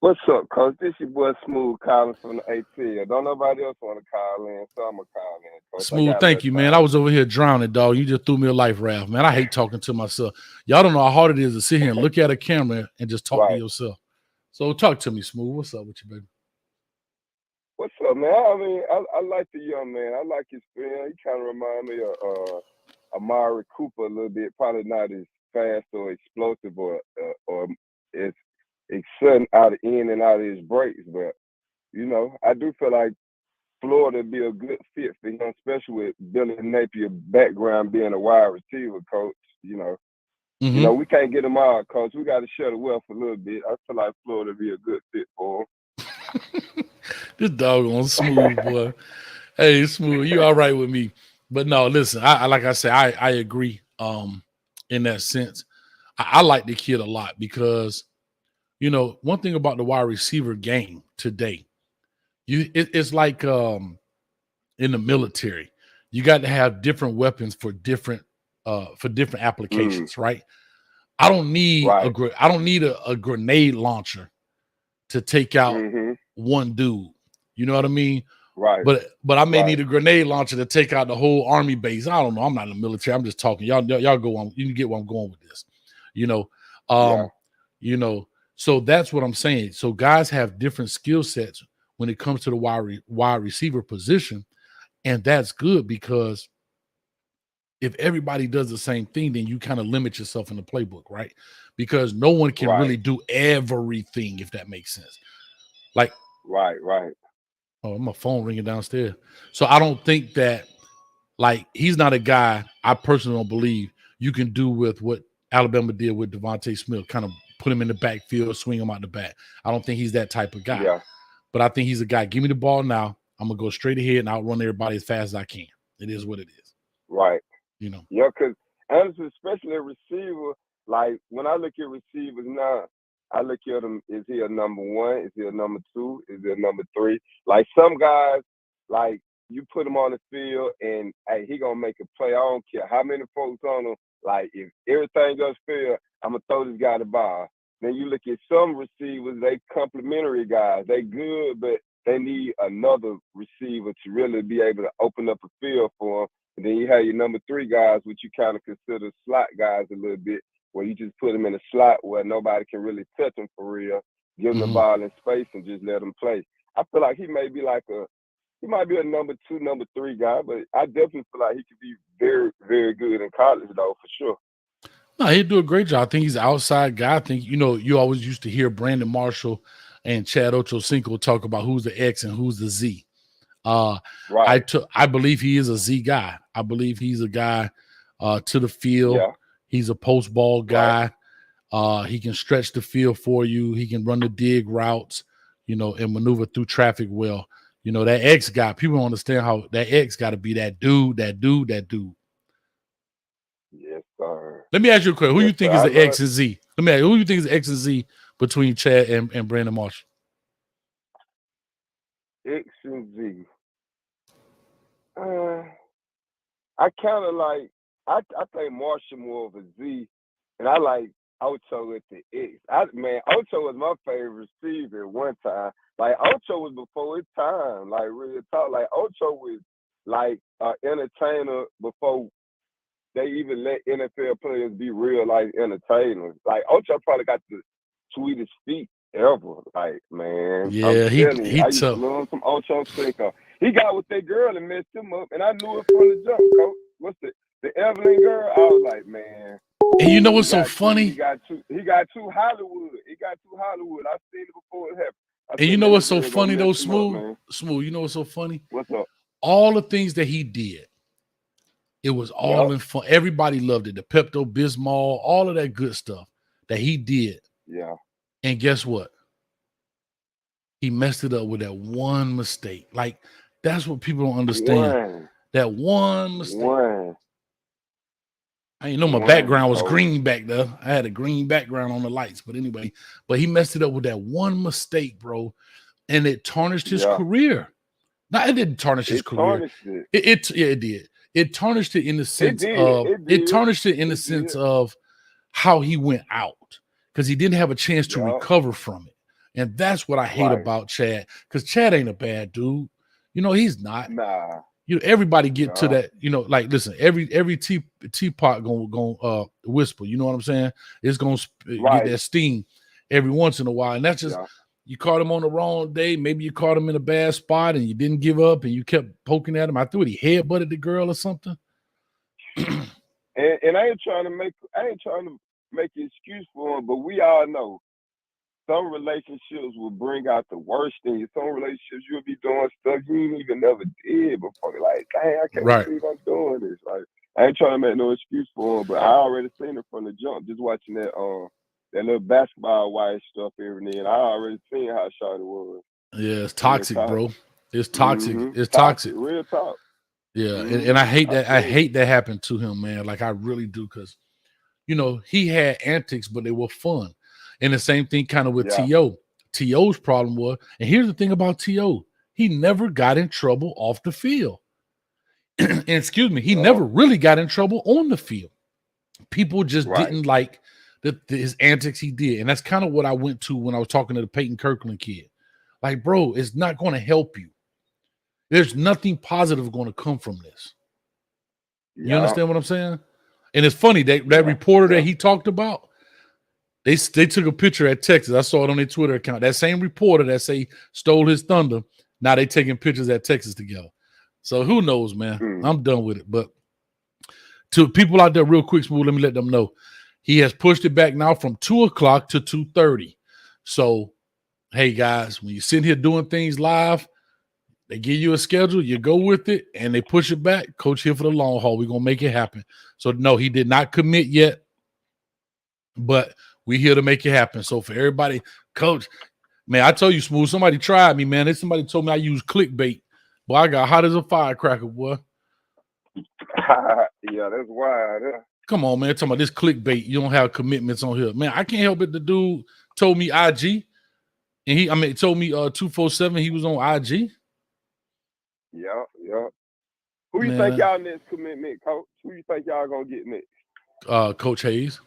What's up, Coach? This your boy Smooth calling from the ATL. Don't nobody else want to call in, so I'm going to call in, Coach. Smooth, thank you, man. I was over here drowning, dog. You just threw me a life raft, man. I hate talking to myself. Y'all don't know how hard it is to sit here and look at a camera and just talk to yourself. So talk to me, Smooth. What's up with you, baby? What's up, man? I mean, I like the young man. I like his film. He kind of remind me of Amari Cooper a little bit. Probably not as fast or explosive or as sudden in and out of his breaks. But, you know, I do feel like Florida would be a good fit for him, especially with Billy Napier's background being a wide receiver coach, you know. Mm-hmm. You know, we can't get them all, Coach. We got to share the wealth a little bit. I feel like Florida would be a good fit for him. This doggone Smooth, boy. Hey, Smooth, you all right with me. But no, listen, I like I said, I agree in that sense. I like the kid a lot because, you know, one thing about the wide receiver game today, it's like in the military. You got to have different weapons for different applications, right? I don't need a grenade launcher to take out one dude. You know what I mean? Right. But I may need a grenade launcher to take out the whole army base. I don't know. I'm not in the military. I'm just talking. Y'all go on. You can get where I'm going with this. You know, you know. So that's what I'm saying. So guys have different skill sets when it comes to the wide receiver position, and that's good because if everybody does the same thing, then you kind of limit yourself in the playbook, right? Because no one can really do everything, if that makes sense. Like, right. Oh, my phone ringing downstairs. So I don't think that, like, he's not a guy I personally don't believe you can do with what Alabama did with Devontae Smith, kind of put him in the backfield, swing him out the back. I don't think he's that type of guy. Yeah. But I think he's a guy, give me the ball now. I'm going to go straight ahead and outrun everybody as fast as I can. It is what it is. Right. You know. Yeah, because honestly, especially a receiver, like when I look at receivers now, I look at him, is he a number one? Is he a number two? Is he a number three? Like some guys, like you put him on the field and hey, he gonna make a play. I don't care how many folks on him. Like if everything goes fair, I'm gonna throw this guy the ball. Then you look at some receivers, they complimentary guys. They good, but they need another receiver to really be able to open up a field for them. And then you have your number three guys, which you kind of consider slot guys a little bit, where you just put them in a slot where nobody can really touch them for real, give them the ball in space and just let them play. I feel like he might be a number two, number three guy, but I definitely feel like he could be very, very good in college though, for sure. No, he'd do a great job. I think he's an outside guy. I think, you know, you always used to hear Brandon Marshall and Chad Ochocinco talk about who's the X and who's the Z. I believe he is a Z guy. I believe he's a guy to the field. Yeah. He's a post ball guy. He can stretch the field for you. He can run the dig routes, you know, and maneuver through traffic well. You know, that X guy, people don't understand how that X got to be that dude. Yes, sir. Let me ask you a question. Who you think is the X and Z? Let me ask you, who you think is the X and Z between Chad and Brandon Marshall? X and Z. I kind of like, I think Marshall more of a Z, and I like Ocho at the X. Ocho was my favorite receiver at one time. Like, Ocho was before his time, like, real talk. Like, Ocho was, like, an entertainer before they even let NFL players be real life entertainers. Like Ocho probably got the sweetest feet ever. Like, man, yeah, he I used to love some Ochocinco. He got with that girl and messed him up, and I knew it from the jump, Coach. What's the Evelyn girl? I was like, man. And you know what's so funny? He got too Hollywood. He got too Hollywood. I seen it before it happened. And you know what's so funny though, Smooth? Smooth, you know what's so funny? What's up? All the things that he did, it was all in fun. Everybody loved it. The Pepto-Bismol, all of that good stuff that he did. Yeah. And guess what? He messed it up with that one mistake. Like, that's what people don't understand. That one mistake. I didn't know my background was green back there. I had a green background on the lights. But anyway, he messed it up with that one mistake, bro. And it tarnished his career. No, it didn't tarnish his career. It did. It tarnished it in the sense of how he went out, because he didn't have a chance to recover from it. And that's what I hate about Chad, because Chad ain't a bad dude. You know, he's not. Nah. You know, everybody get to that, you know, like, listen, every teapot gonna whisper, you know what I'm saying? It's gonna get that steam every once in a while. And that's just, you caught him on the wrong day. Maybe you caught him in a bad spot and you didn't give up and you kept poking at him. I thought he headbutted the girl or something. and I ain't trying to make an excuse for him, but we all know some relationships will bring out the worst in you. Some relationships you'll be doing stuff you ain't even never did before. Like, dang, I can't believe I'm doing this. Like, I ain't trying to make no excuse for him, but I already seen it from the jump, just watching that little basketball wife stuff every day, and I already seen how short it was. Yeah, it's toxic, bro. It's toxic. It's toxic. Real talk. Yeah, and I hate that. I hate that happened to him, man. Like, I really do, because, you know, he had antics, but they were fun. And the same thing kind of with T.O. T.O.'s problem was, and here's the thing about T.O., he never got in trouble off the field. And excuse me, he never really got in trouble on the field. People just didn't like his antics he did. And that's kind of what I went to when I was talking to the Peyton Kirkland kid. Like, bro, it's not going to help you. There's nothing positive going to come from this. You understand what I'm saying? And it's funny, that reporter that he talked about, they took a picture at Texas. I saw it on their Twitter account. That same reporter that say stole his thunder, now they taking pictures at Texas together. So who knows, man? I'm done with it. But to people out there, real quick, Smooth, let me let them know. He has pushed it back now from 2 o'clock to 2:30. So, hey, guys, when you're sitting here doing things live, they give you a schedule, you go with it, and they push it back. Coach here for the long haul. We're going to make it happen. So, no, he did not commit yet, but we're here to make it happen. So, for everybody, Coach, man, I tell you, Smooth, somebody tried me, man. Somebody told me I use clickbait. Boy, I got hot as a firecracker, boy. Yeah, that's wild. Yeah. Come on, man. Talking about this clickbait. You don't have commitments on here. Man, I can't help it. The dude told me IG. And told me 247 he was on IG. Yeah. Who you think y'all next commitment, Coach? Who you think y'all gonna get next? Coach Hayes.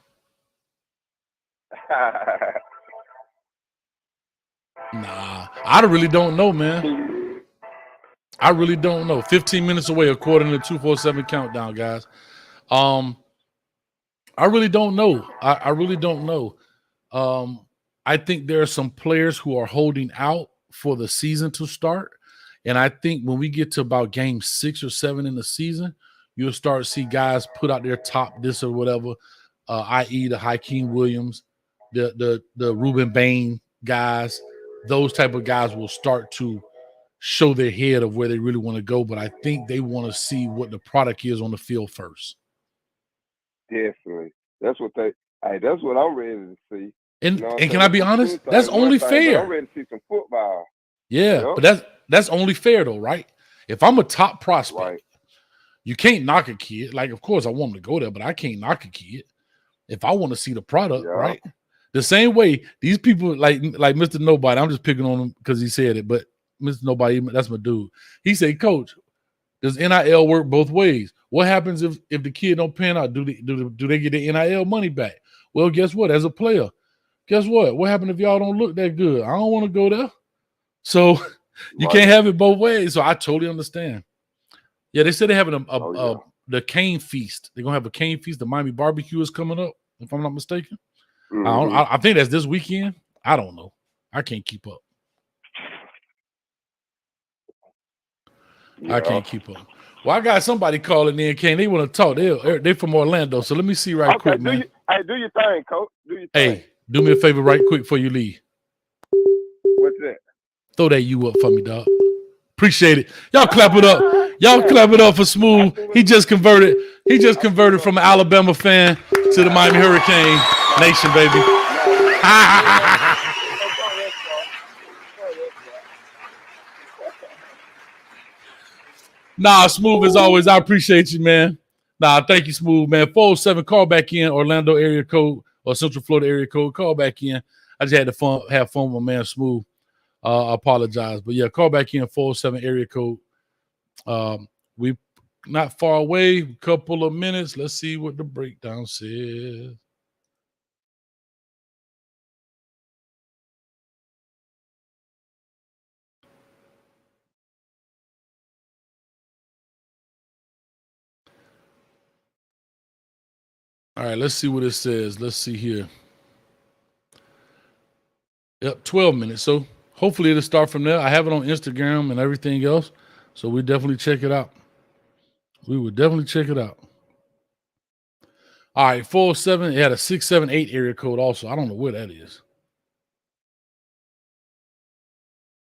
Nah, I really don't know, man. I really don't know. 15 minutes away, according to the 247 countdown, guys. I really don't know. I really don't know. I think there are some players who are holding out for the season to start. And I think when we get to about game 6 or 7 in the season, you'll start to see guys put out their top this or whatever, i.e. the Hakeem Williams, the Ruben Bain guys. Those type of guys will start to show their head of where they really want to go. But I think they want to see what the product is on the field first. Definitely. That's what I'm ready to see. And can I be honest? That's only fair. I'm ready to see some football. Yeah, but that's only fair though, right? If I'm a top prospect, you can't knock a kid. Like, of course, I want him to go there, but I can't knock a kid if I want to see the product, right? The same way these people, like Mr. Nobody, I'm just picking on him because he said it, but Mr. Nobody, that's my dude. He said, Coach, does NIL work both ways? What happens if the kid don't pan out? Do they get the NIL money back? Well, guess what? As a player, guess what? What happened if y'all don't look that good? I don't want to go there. So you can't have it both ways. So I totally understand. Yeah, they said they're having the cane feast. They're gonna have a cane feast. The Miami barbecue is coming up, if I'm not mistaken. I think that's this weekend. I don't know. I can't keep up. I can't keep up. Well, I got somebody calling in, Kane. They want to talk. They're from Orlando. So let me see quick, man. Do your thing, Coach. Do your thing. Hey, do me a favor right quick before you leave. What's that? Throw that U up for me, dog. Appreciate it. Y'all clap it up. Y'all clap it up for Smooth. He just converted from an Alabama fan to the Miami Hurricane Nation, baby. Nah, Smooth as always. I appreciate you, man. Nah, thank you, Smooth, man. 407, call back in. Orlando area code or Central Florida area code. Call back in. I just had to have fun with my man Smooth. I apologize. But yeah, call back in 407 area code. We not far away, a couple of minutes. Let's see what the breakdown says. All right, let's see what it says. Let's see here. Yep, 12 minutes. So hopefully it'll start from there. I have it on Instagram and everything else. So we definitely check it out. We would definitely check it out. All right, 407. It had a 678 area code also. I don't know where that is.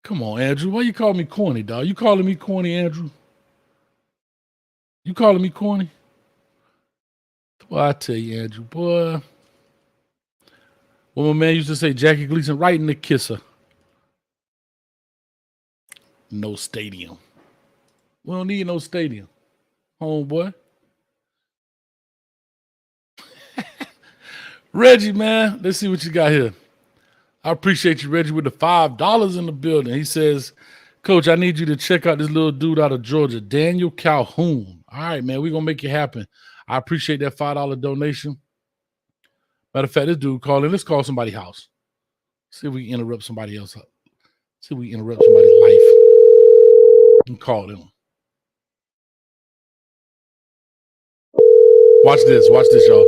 Come on, Andrew. Why you calling me corny, dog? You calling me corny, Andrew? You calling me corny? Well, I tell you, Andrew, boy. Well, my man used to say, Jackie Gleason, right in the kisser. No stadium. We don't need no stadium. Homeboy. Reggie, man, let's see what you got here. I appreciate you, Reggie, with the $5 in the building. He says, Coach, I need you to check out this little dude out of Georgia, Daniel Calhoun. All right, man, we're going to make it happen. I appreciate that $5 donation. Matter of fact, this dude called in. Let's call somebody's house. See if we can interrupt somebody else. See if we can interrupt somebody's life. And call them. Watch this, y'all.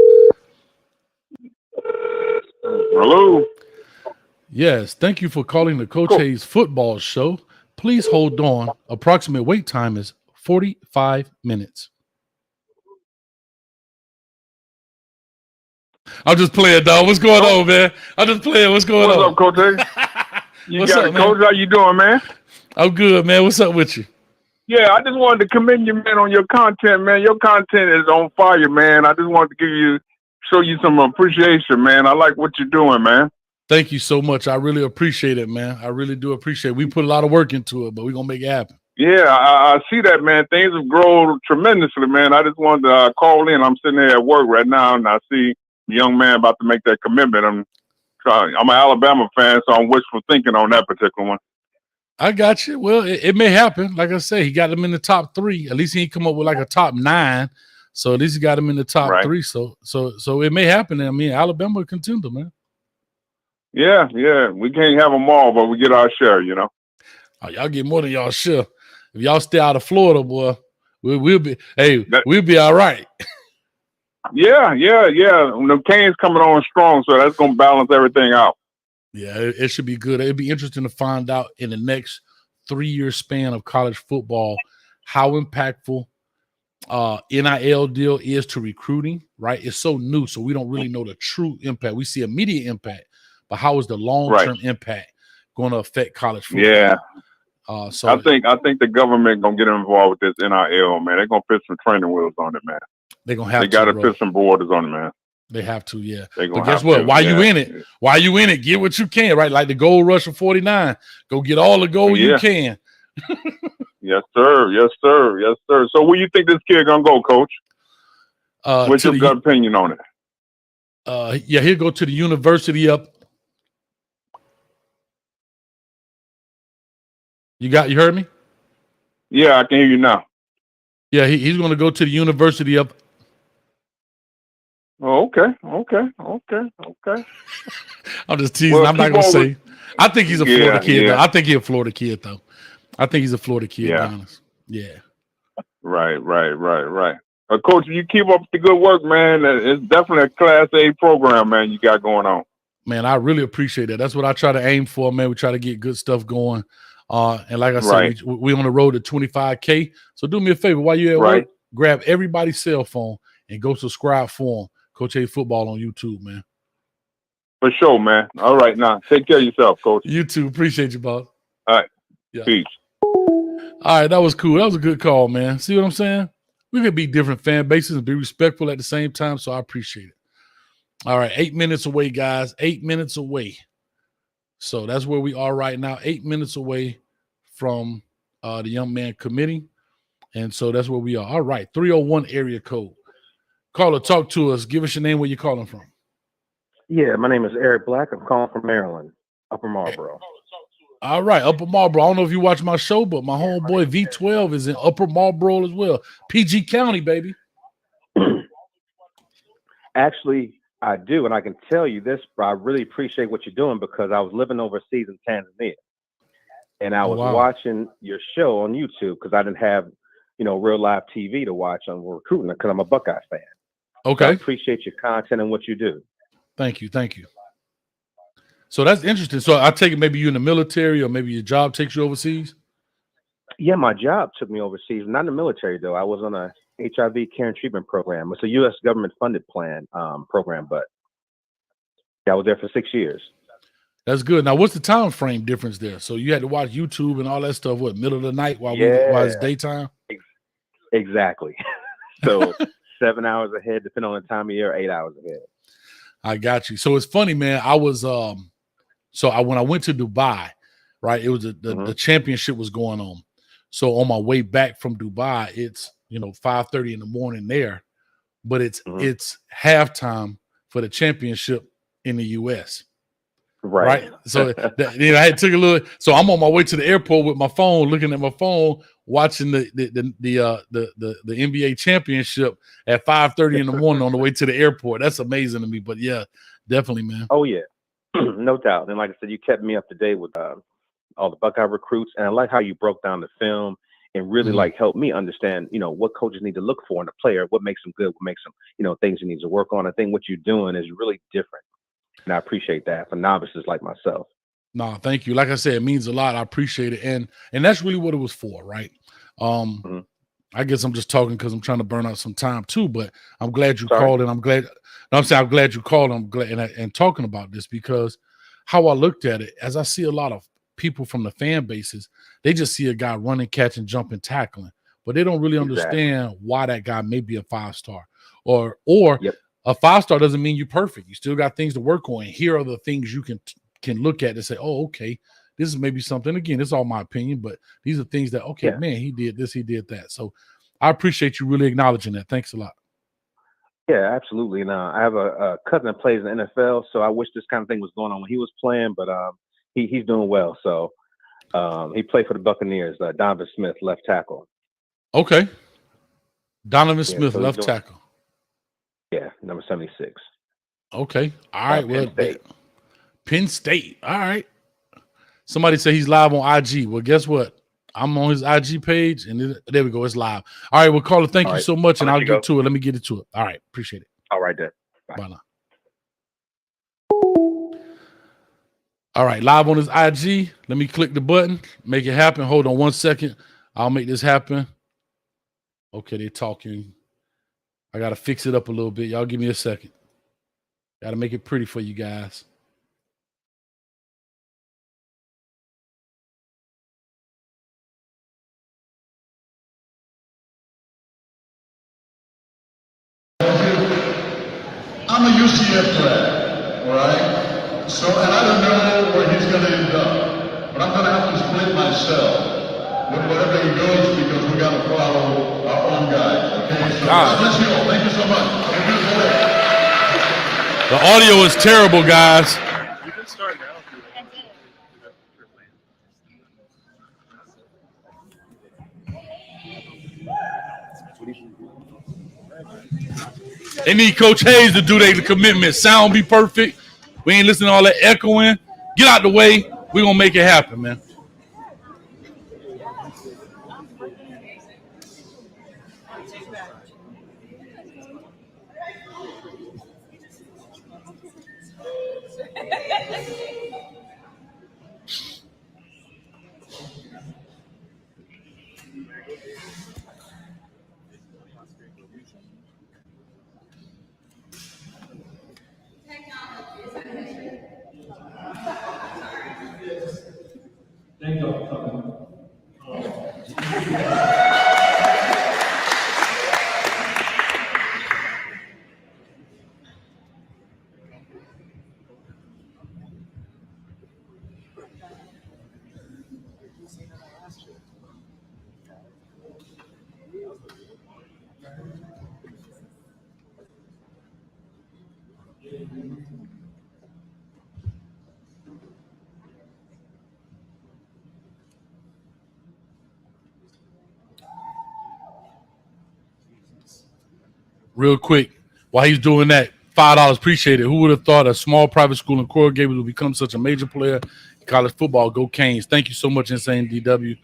Hello. Yes, thank you for calling the Coach Hayes Football Show. Please hold on. Approximate wait time is 45 minutes. I'm just playing, dog. What's going on, man? I'm just playing. What's going on? What's up, Coach Hayes? You What's got up, it, Coach. How you doing, man? I'm good, man. What's up with you? Yeah, I just wanted to commend you, man, on your content, man. Your content is on fire, man. I just wanted to show you some appreciation, man. I like what you're doing, man. Thank you so much. I really appreciate it, man. I really do appreciate it. We put a lot of work into it, but we're going to make it happen. Yeah, I see that, man. Things have grown tremendously, man. I just wanted to call in. I'm sitting there at work right now, and I see a young man about to make that commitment. I'm an Alabama fan, so I'm wishful thinking on that particular one. I got you. Well, it may happen. Like I say, he got him in the top 3. At least he come up with like a top 9. So at least he got him in the top 3. So it may happen. I mean, Alabama contender, man. Yeah. We can't have them all, but we get our share, you know. Oh, y'all get more than y'all share. If y'all stay out of Florida, boy, we'll be all right. Yeah. The Canes coming on strong, so that's gonna balance everything out. Yeah, it should be good. It'd be interesting to find out in the next 3-year span of college football how impactful NIL deal is to recruiting, right? It's so new, so we don't really know the true impact. We see immediate impact, but how is the long-term impact going to affect college football? Yeah. So I think the government gonna get involved with this NIL, man. They're gonna put some training wheels on it, man. They're gonna have they gotta put some borders on it, man. They have to, yeah. But guess what? Why you in it? Why you in it? Get what you can, right? Like the gold rush of 49. Go get all the gold you can. Yes, sir. So where you think this kid gonna go, Coach? What's your gut opinion on it? Yeah, he'll go to the University of. You heard me? Yeah, I can hear you now. Yeah, he's going to go to the University of. Oh, okay. I'm just teasing. I'm not going to say. I think he's a Florida kid. Though. I think he's a Florida kid, though. I think he's a Florida kid. Yeah. Honest. Yeah. Right. Coach, you keep up the good work, man. It's definitely a Class A program, man, you got going on. Man, I really appreciate that. That's what I try to aim for, man. We try to get good stuff going. And like I said, we on the road to 25K. So do me a favor, while you're at work, grab everybody's cell phone and go subscribe for them. Coach A Football on YouTube, man. For sure, man. All right, now take care of yourself, Coach. You too. Appreciate you, boss. All right. Yeah. Peace. All right, that was cool. That was a good call, man. See what I'm saying? We could be different fan bases and be respectful at the same time, so I appreciate it. All right, 8 minutes away, guys. 8 minutes away. So that's where we are right now. 8 minutes away from the young man committing. And so that's where we are. All right, 301 area code. Caller, talk to us. Give us your name, where you're calling from. Yeah, my name is Eric Black. I'm calling from Maryland, Upper Marlboro. All right, Upper Marlboro. I don't know if you watch my show, but my homeboy V12 is in Upper Marlboro as well. PG County, baby. Actually, I do, and I can tell you this, bro. I really appreciate what you're doing because I was living overseas in Tanzania, and I was watching your show on YouTube because I didn't have, real live TV to watch on recruiting because I'm a Buckeye fan. Okay. So I appreciate your content and what you do. Thank you. So that's interesting. So I take it maybe you're in the military or maybe your job takes you overseas? Yeah, my job took me overseas. Not in the military, though. I was on a HIV care and treatment program. It's a U.S. government-funded program, but I was there for 6 years. That's good. Now, what's the time frame difference there? So you had to watch YouTube and all that stuff, middle of the night while it's daytime? Exactly. So 7 hours ahead, depending on the time of year, 8 hours ahead. I got you. So it's funny, man. I was when I went to Dubai, right? It was the championship was going on. So on my way back from Dubai, it's 5:30 in the morning there, but it's halftime for the championship in the U.S. Right. So I took a little. So I'm on my way to the airport with my phone, looking at my phone, watching the NBA championship at 5:30 in the morning on the way to the airport. That's amazing to me. But yeah, definitely, man. Oh yeah, no doubt. And like I said, you kept me up to date with all the Buckeye recruits, and I like how you broke down the film and really helped me understand, what coaches need to look for in a player, what makes them good, what makes them, things you need to work on. I think what you're doing is really different. And I appreciate that for novices like myself. No, thank you. Like I said, it means a lot. I appreciate it. And that's really what it was for, right? I guess I'm just talking because I'm trying to burn out some time too, but I'm glad you called, and I'm glad you called. I'm glad and talking about this because how I looked at it, as I see a lot of people from the fan bases, they just see a guy running, catching, jumping, tackling, but they don't really understand why that guy may be a 5-star or a 5-star doesn't mean you're perfect. You still got things to work on. Here are the things you can look at and say, oh, okay, this is maybe something. Again, it's all my opinion, but these are things that, man, he did this, he did that. So I appreciate you really acknowledging that. Thanks a lot. Yeah, absolutely. And I have a cousin that plays in the NFL, so I wish this kind of thing was going on when he was playing, but he's doing well. So he played for the Buccaneers, Donovan Smith, left tackle. Okay. Donovan Smith, left tackle. Yeah, number 76. Okay. All right. Well, Penn State. All right. Somebody said he's live on IG. Well, guess what? I'm on his IG page, and there we go. It's live. All right. Well, caller, thank you so much, and I'll get to it. Let me get to it. All right. Appreciate it. All right, then. Bye now. All right. Live on his IG. Let me click the button. Make it happen. Hold on 1 second. I'll make this happen. Okay. They're talking. I got to fix it up a little bit. Y'all give me a second. Got to make it pretty for you guys. I'm a UCF grad, all right? So, and I don't know where he's going to end up, but I'm going to have to split myself with whatever he goes because we got to follow our own guys, okay? So God bless you all. Thank you so much. Have a good day. The audio is terrible, guys. You can start now. They need Coach Hayes to do their commitment. Sound be perfect. We ain't listening to all that echoing. Get out the way. We're going to make it happen, man. Thank you. Real quick, while he's doing that, $5, appreciate it. Who would have thought a small private school in Coral Gables would become such a major player in college football? Go Canes. Thank you so much, Insane DW.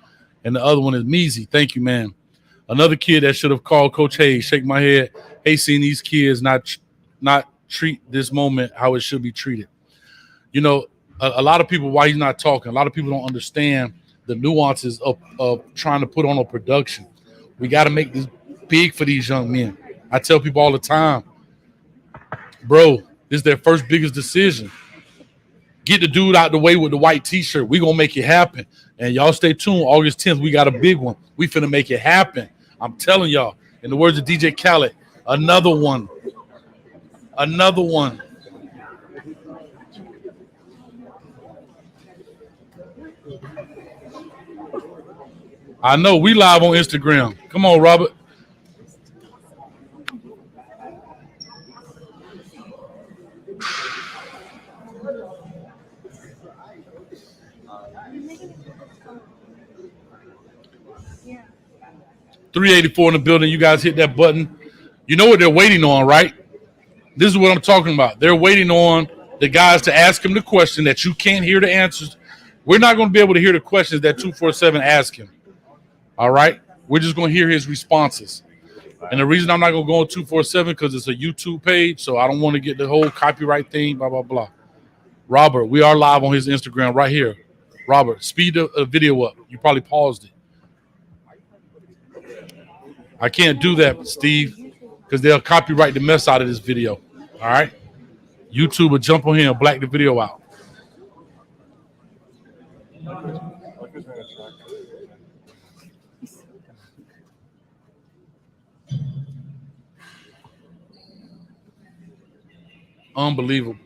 And the other one is Measy. Thank you, man. Another kid that should have called Coach Hayes. Shake my head. Hey, seeing these kids not treat this moment how it should be treated. You know, a lot of people, why he's not talking, a lot of people don't understand the nuances of trying to put on a production. We got to make this big for these young men. I tell people all the time, bro, this is their first biggest decision. Get the dude out the way with the white T-shirt. We gonna make it happen. And y'all stay tuned. August 10th, we got a big one. We finna make it happen. I'm telling y'all. In the words of DJ Khaled, another one. Another one. I know we live on Instagram. Come on, Robert. $384 in the building. You guys hit that button. You know what they're waiting on, right? This is what I'm talking about. They're waiting on the guys to ask him the question that you can't hear the answers. We're not going to be able to hear the questions that 247 ask him. All right? We're just going to hear his responses. And the reason I'm not going to go on 247 because it's a YouTube page, so I don't want to get the whole copyright thing, blah, blah, blah. Robert, we are live on his Instagram right here. Robert, speed the video up. You probably paused it. I can't do that, Steve, because they'll copyright the mess out of this video. All right? YouTube will jump on here and black the video out. Unbelievable.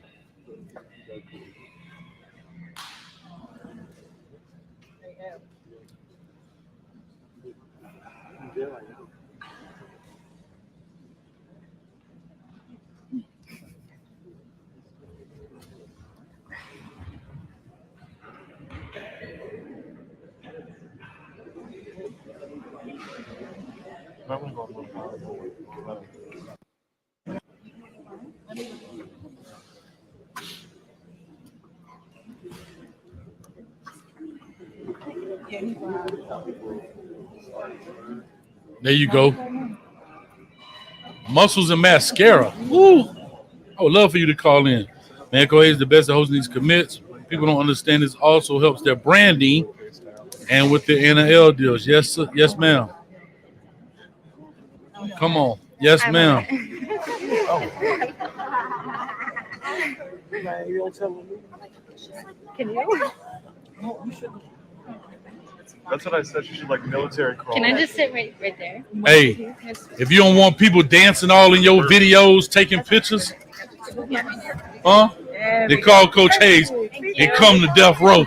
There you go. Muscles and mascara. Woo. I would love for you to call in. Man, Coach is the best at hosting these commits. People don't understand this also helps their branding and with the NIL deals. Yes, sir. Yes, ma'am. Come on. Yes, ma'am. Can you? That's what I said. She should like military crawl. Can I just sit right there? Hey, if you don't want people dancing all in your videos, taking pictures, huh? They call Coach Hayes and come to death row.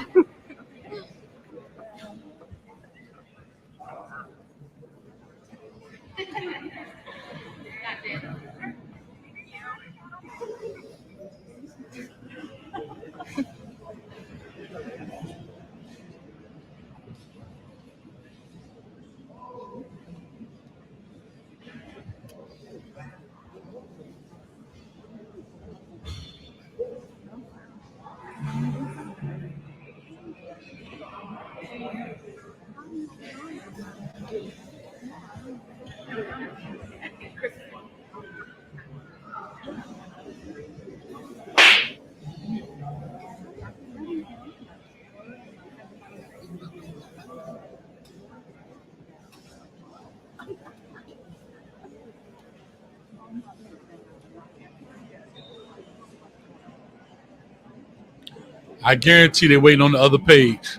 I guarantee they're waiting on the other page.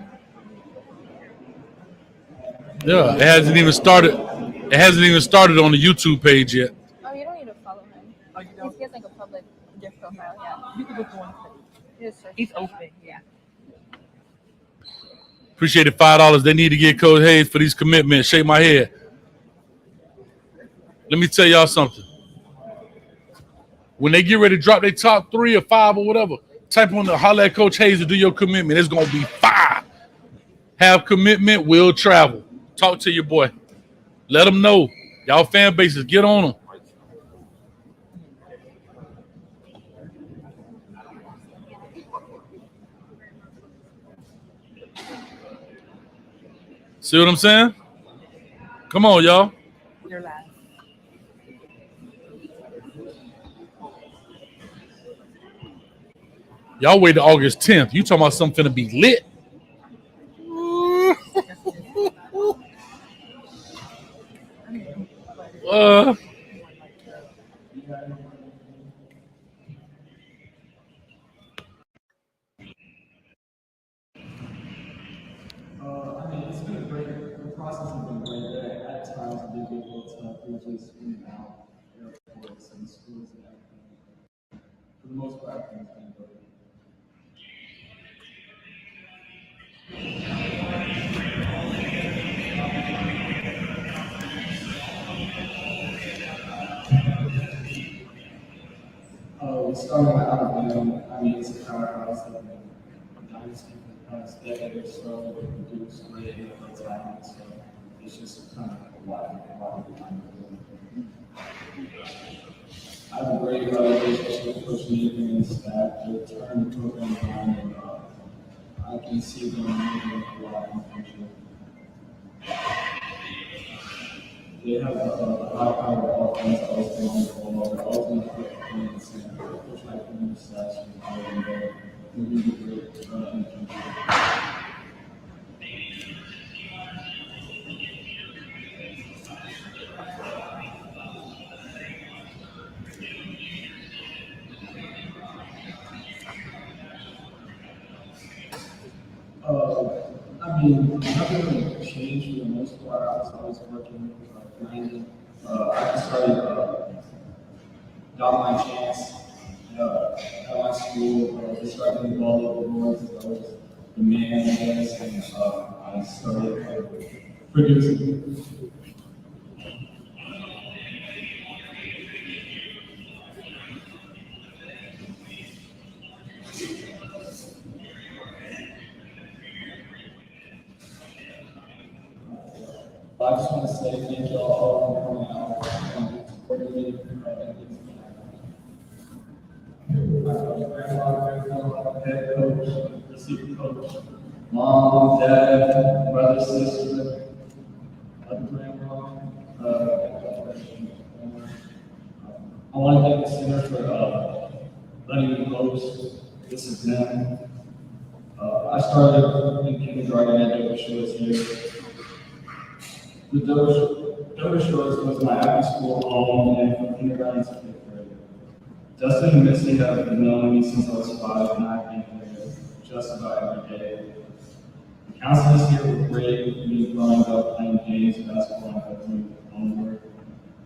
Yeah, it hasn't even started. It hasn't even started on the YouTube page yet. Oh, you don't need to follow him. He has like a public gift profile. Yeah, you can look one. He's open. Yeah. Appreciate it, $5. They need to get Coach Hayes for these commitments. Shake my head. Let me tell y'all something. When they get ready to drop their top 3 or 5 or whatever, type on the holler at Coach Hayes to do your commitment. It's gonna be fire. Have commitment, will travel. Talk to your boy. Let them know. Y'all fan bases, get on them. See what I'm saying? Come on, y'all. You're live. Y'all wait till August 10th. You talking about something finna be lit. I mean, it's been a great, the process has been great. At times, it did get a little tough. We were just in and out, airports and schools and everything. For the most part, I think it's been great. We started with Alabama. I mean, it's a powerhouse of a dynasty for the past decade or so. They produce great NFL talent, so it's just kind of a lot behind it. I have a great relationship with Coach Nathan and his staff. They turn the program around, and I can see them moving a lot in the future. They have a high-powered offense, always been on the ball. They're always going to put points in. Coach Nathan stats from there. They're going to be great in the future. I mean, nothing really changed for the most part. I was always working, grinding. I just started, got my chance at my school. Just started getting involved with the boys as well as the man, I guess, and I started producing. I just want to say thank you all for coming out and supporting me. Grandma, head coach, receiver coach, mom, dad, brother, sister, other grandma. I want to thank the center for letting me host this event. I started in kindergarten at Dover Shores here. The Dover Shores was my after-school home, and from kindergarten to 5th grade. Justin and Missy have known me since I was 5, and I've been here just about every day. The counselors here were great with me growing up playing games, basketball, and doing homework.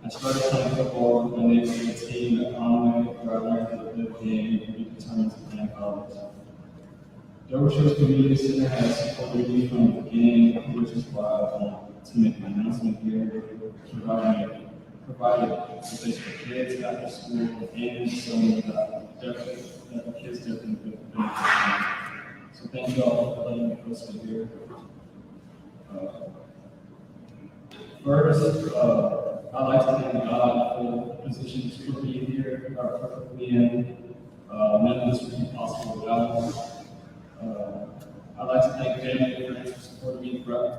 I started playing football with my neighborhood team at Conway, where I learned how to play the game and be determined to play in college. Dover Shores Community Center has supported me from the beginning, which is why I want to make an announcement here, provided a place for kids after school and someone that the kids definitely benefit from. So thank you all for letting me host it here. First, I'd like to thank God for the positions for me here, for me in. None of this would be possible without them. I'd like to thank family and friends for supporting me throughout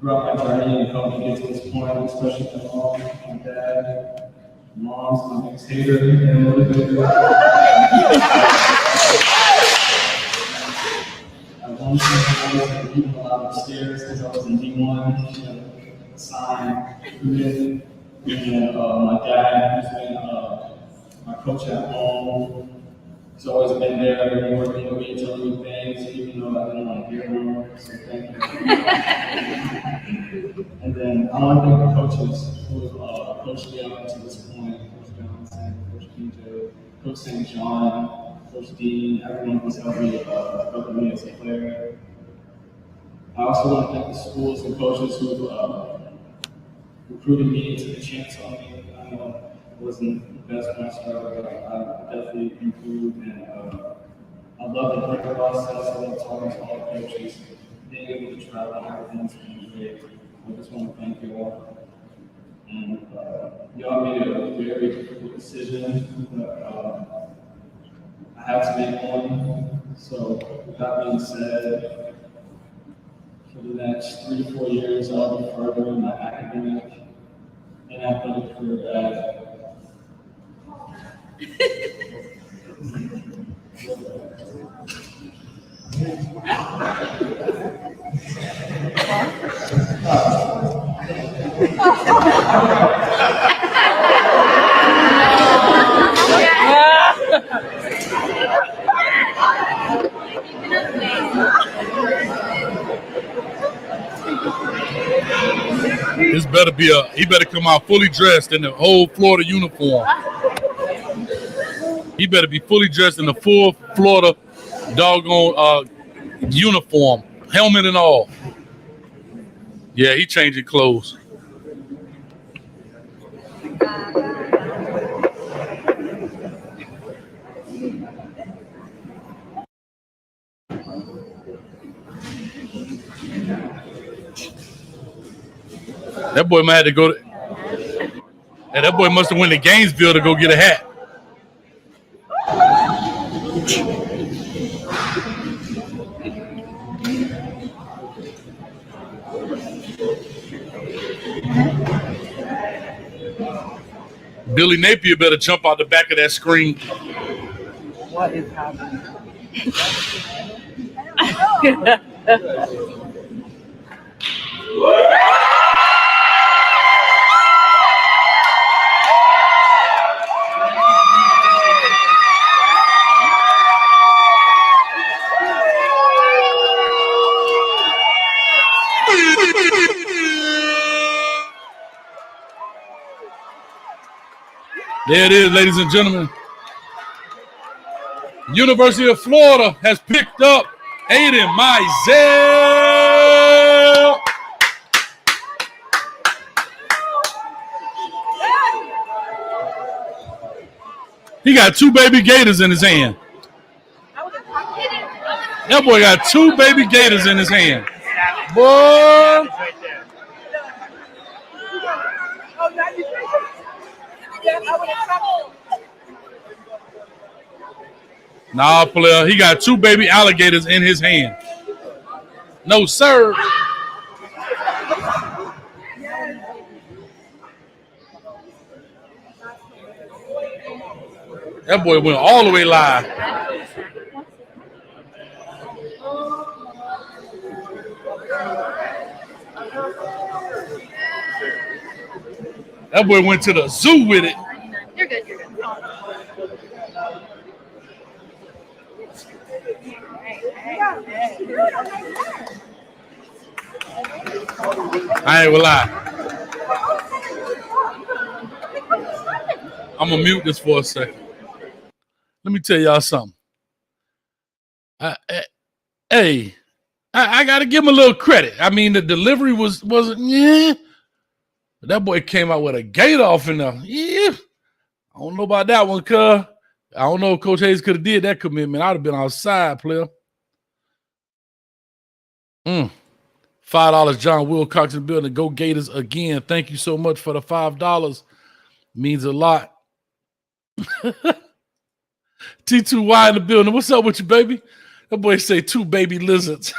my journey and helping me get to this point, especially my mom, my dad, mom's my biggest hater and motivator. At one point, I was like people a lot upstairs because I was in D1. She had a sign with and my dad, who's been my coach at home He's always been there, working with me, telling me things, even though I didn't want to hear them. So thank you. And then I want to thank the coaches who coached me up to this point. Coach Johnson, Coach PJ, Coach St. John, Coach Dean, everyone who's helped me as a player. I also want to thank the schools and coaches who recruited me and took a chance on me. I know it wasn't the best when I started, but I definitely improved, and I love the learning process. I love talking to all the coaches, being able to travel, and everything's been great. I just want to thank you all. And y'all made a very difficult decision, but I have to make one. So with that being said, for the next 3 to 4 years, I'll be furthering my academic and athletic career at This better be he better come out fully dressed in the whole Florida uniform. He better be fully dressed in the full Florida doggone uniform, helmet and all. Yeah, he changing clothes. That boy might have to go to. And that boy must have went to Gainesville to go get a hat. Billy Napier better jump out the back of that screen. What is happening? There it is, ladies and gentlemen. University of Florida has picked up Aidan Mizell. He got 2 baby Gators in his hand. That boy got 2 baby Gators in his hand. Boy. Nah, player. He got 2 baby alligators in his hand. No, sir. That boy went all the way live. That boy went to the zoo with it. You're good, you're good. I ain't gonna lie. I'm gonna mute this for a second. Let me tell y'all something. I gotta give him a little credit. I mean, the delivery wasn't yeah. But that boy came out with a gate off in there. Yeah. I don't know about that one, cuz. I don't know if Coach Hayes could have did that commitment. I'd have been outside, player. $5 John Wilcox in the building. Go Gators again. Thank you so much for the $5. Means a lot. T2Y in the building. What's up with you, baby? That boy say 2 baby lizards.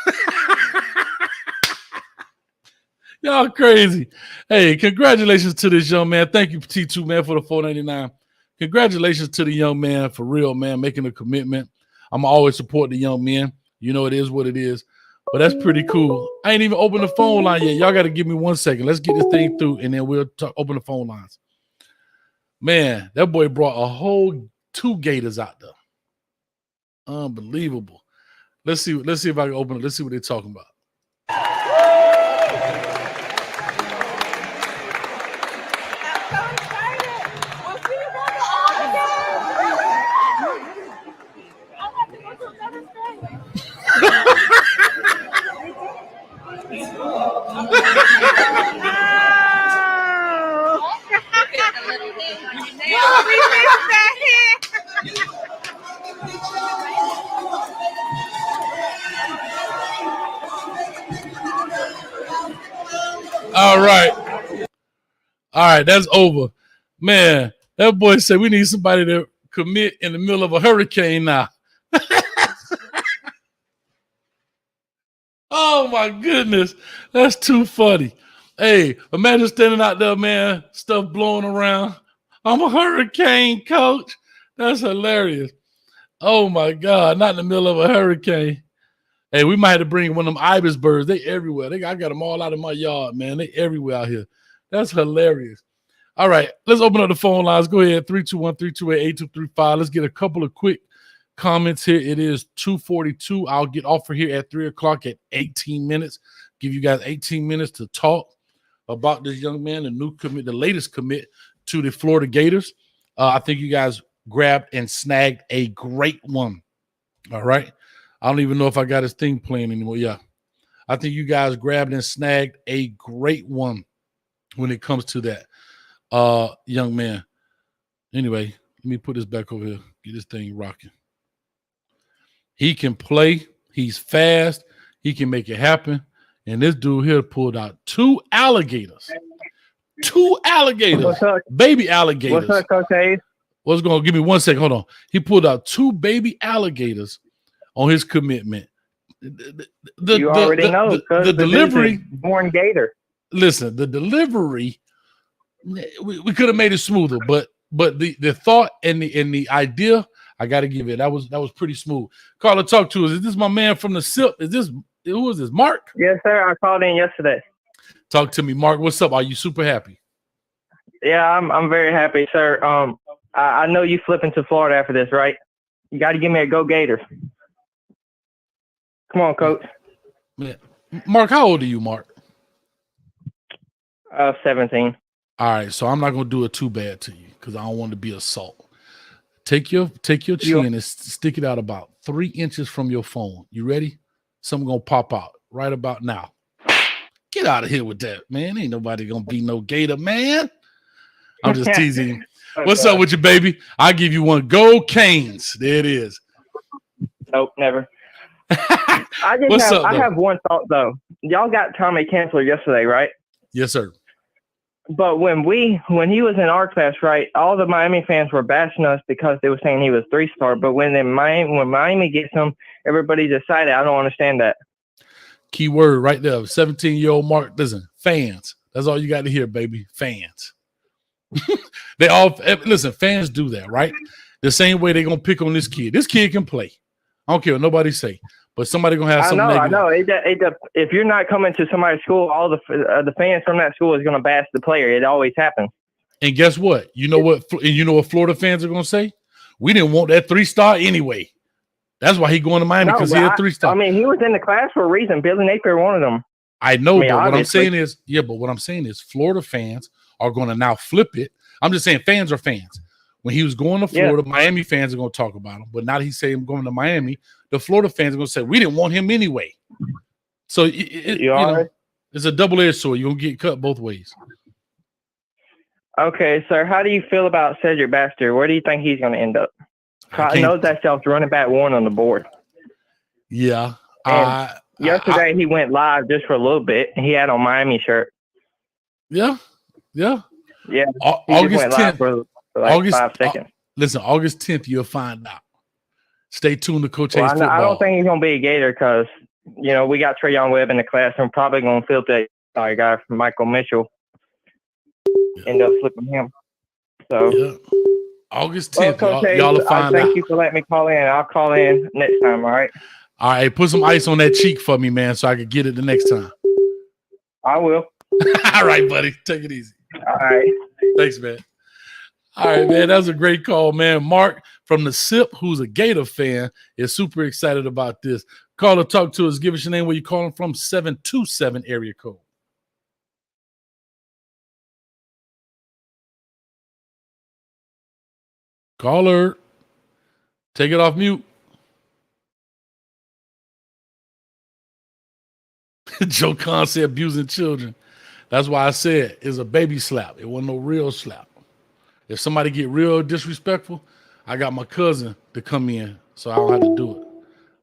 Y'all crazy. Hey, congratulations to this young man. Thank you, T2, man, for the $4.99. Congratulations to the young man, for real, man, making a commitment. I'm always support the young men. You know it is what it is. But that's pretty cool. I ain't even opened the phone line yet. Y'all got to give me 1 second. Let's get this thing through, and then we'll open the phone lines. Man, that boy brought a whole 2 Gators out there. Unbelievable. Let's see if I can open it. Let's see what they're talking about. All right, that's over. Man, that boy said we need somebody to commit in the middle of a hurricane now. Oh, my goodness. That's too funny. Hey, imagine standing out there, man, stuff blowing around. I'm a hurricane, coach. That's hilarious. Oh, my God. Not in the middle of a hurricane. Hey, we might have to bring one of them ibis birds. They everywhere. I got them all out of my yard, man. They everywhere out here. That's hilarious. All right, let's open up the phone lines. Go ahead, 321-328-8235. Let's get a couple of quick comments here. It is 2:42. I'll get off of here at 3 o'clock at 18 minutes. Give you guys 18 minutes to talk about this young man, the latest commit to the Florida Gators. I think you guys grabbed and snagged a great one. All right. I don't even know if I got his thing playing anymore. Yeah. I think you guys grabbed and snagged a great one when it comes to that young man. Anyway, let me put this back over here. Get this thing rocking. He can play. He's fast. He can make it happen. And this dude here pulled out 2 alligators. 2 alligators. What's up? Baby alligators. What's up, Coach Hayes? What's going on? Give me 1 second. Hold on. He pulled out 2 baby alligators on his commitment. You already know. The delivery. Born Gator. Listen, the delivery, we could have made it smoother, but the thought and the idea, I got to give it. That was pretty smooth. Carla, talk to us. Is this my man from the SIP? Who is this? Mark? Yes, sir. I called in yesterday. Talk to me, Mark. What's up? Are you super happy? Yeah, I'm very happy, sir. I know you flipping to Florida after this, right? You got to give me a go Gators. Come on, Coach. Man. Mark, how old are you, Mark? 17. All right, so I'm not gonna do it too bad to you because I don't want to be assault. Take your chin and stick it out about 3 inches from your phone. You ready? Something gonna pop out right about now. Get out of here with that, man. Ain't nobody gonna be no Gator, man. I'm just teasing. What's up with you, baby? I'll give you one. Go Canes. There it is. Nope, never. I have one thought though. Y'all got Tommy canceled yesterday, right? Yes, sir. But when he was in our class, right, all the Miami fans were bashing us because they were saying he was 3-star. But when Miami gets him, everybody decided. I don't understand that. Key word right there. 17-year-old Mark. Listen, fans. That's all you got to hear, baby. Fans. They all listen. Fans do that, right? The same way they're gonna pick on this kid. This kid can play. I don't care what nobody say. But somebody gonna have something. I know. If you're not coming to somebody's school, all the fans from that school is gonna bash the player. It always happens. And guess what? You know what Florida fans are gonna say? We didn't want that 3-star anyway. That's why he going to Miami because he had 3-star. I mean, he was in the class for a reason. Billy Napier wanted him. I know, but what I'm saying is, Florida fans are going to now flip it. I'm just saying, fans are fans. When he was going to Florida, Miami fans are going to talk about him. But now that he's saying I'm going to Miami, the Florida fans are going to say, we didn't want him anyway. So it's a double-edged sword. You're going to get cut both ways. Okay, sir. How do you feel about Cedric Baxter? Where do you think he's going to end up? I know that's y'all's running back 1 on the board. Yeah. Yesterday he went live just for a little bit. He had on Miami shirt. Yeah. August 10th. For like 5 seconds. Listen, August 10th, you'll find out. Stay tuned to Coach Hayes football. I don't think he's going to be a Gator because, we got Trayon Webb in the class. I'm probably going to flip that guy from Michael Mitchell. End up flipping him. So, August 10th, Coach Hayes, y'all will find out. Thank you for letting me call in. I'll call in next time, all right? All right, put some ice on that cheek for me, man, so I can get it the next time. I will. All right, buddy. Take it easy. All right. Thanks, man. All right, man. That's a great call, man. Mark from the SIP, who's a Gator fan, is super excited about this. Call or talk to us. Give us your name, where you calling from. 727 area code. Caller, take it off mute. Joe Khan said abusing children. That's why I said it's a baby slap. It wasn't no real slap. If somebody get real disrespectful, I got my cousin to come in, so I don't have to do it.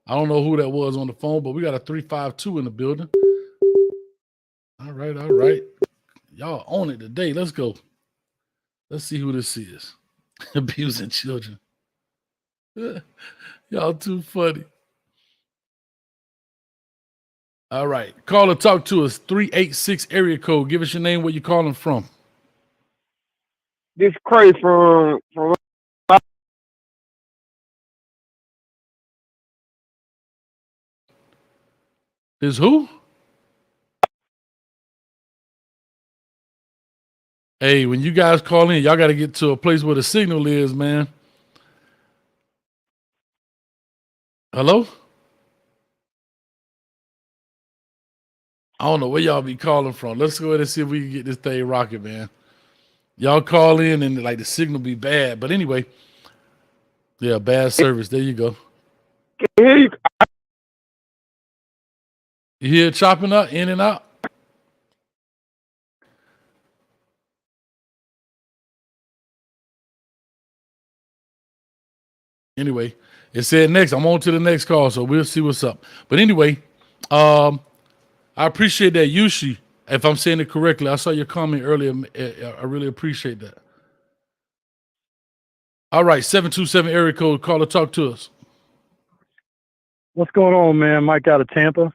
I don't know who that was on the phone, but we got a 352 in the building. All right. Y'all own it today. Let's go. Let's see who this is. Abusing children. Y'all too funny. All right. Call or talk to us. 386 area code. Give us your name, where you calling from. This crazy from Is who? Hey, when you guys call in, y'all got to get to a place where the signal is, man. Hello? I don't know where y'all be calling from. Let's go ahead and see if we can get this thing rocking, man. Y'all call in and like the signal be bad. But anyway, yeah, bad service. There you go. You hear chopping up, in and out? Anyway, it said next. I'm on to the next call, so we'll see what's up. But anyway, I appreciate that, Yushi. If I'm saying it correctly, I saw your comment earlier. I really appreciate that. All right, 727 area code. Call or talk to us. What's going on, man? Mike out of Tampa.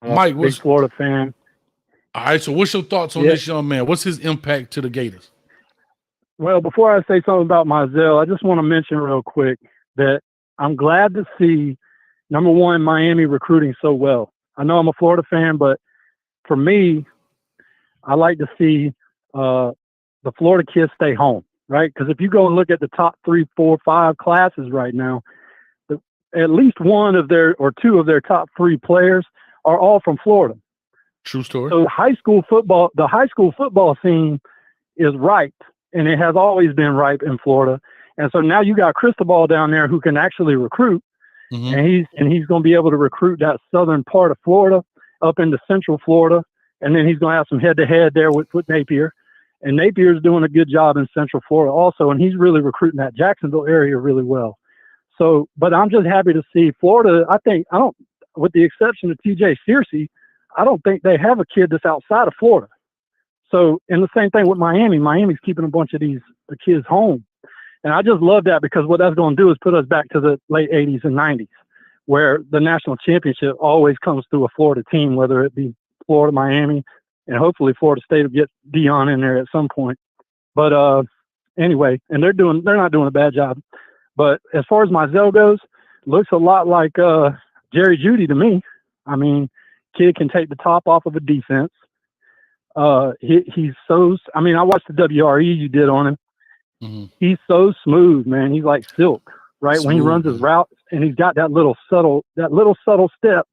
Mike, big Florida fan. All right, so what's your thoughts on this young man? What's his impact to the Gators? Well, before I say something about Mizell, I just want to mention real quick that I'm glad to see, number one, Miami recruiting so well. I know I'm a Florida fan, but for me, I like to see the Florida kids stay home, right? Because if you go and look at the top 3, 4, 5 classes right now, at least one of their or two of their top 3 players are all from Florida. True story. So the high school football scene is ripe, and it has always been ripe in Florida. And so now you got Cristobal down there who can actually recruit, and he's going to be able to recruit that southern part of Florida up into central Florida, and then he's going to have some head-to-head there with Napier. And Napier's doing a good job in central Florida also, and he's really recruiting that Jacksonville area really well. So, but I'm just happy to see Florida. With the exception of TJ Searcy, I don't think they have a kid that's outside of Florida. So, and the same thing with Miami. Miami's keeping a bunch of the kids home. And I just love that, because what that's going to do is put us back to the late 80s and 90s, where the national championship always comes through a Florida team, whether it be Florida, Miami, and hopefully Florida State will get Dion in there at some point. But anyway, and they're not doing a bad job. But as far as Mizell goes, looks a lot like Jerry Jeudy to me. I mean, kid can take the top off of a defense. He's so. I mean, I watched the WRE you did on him. He's so smooth, man. He's like silk, right? When he runs his routes, and he's got that little subtle step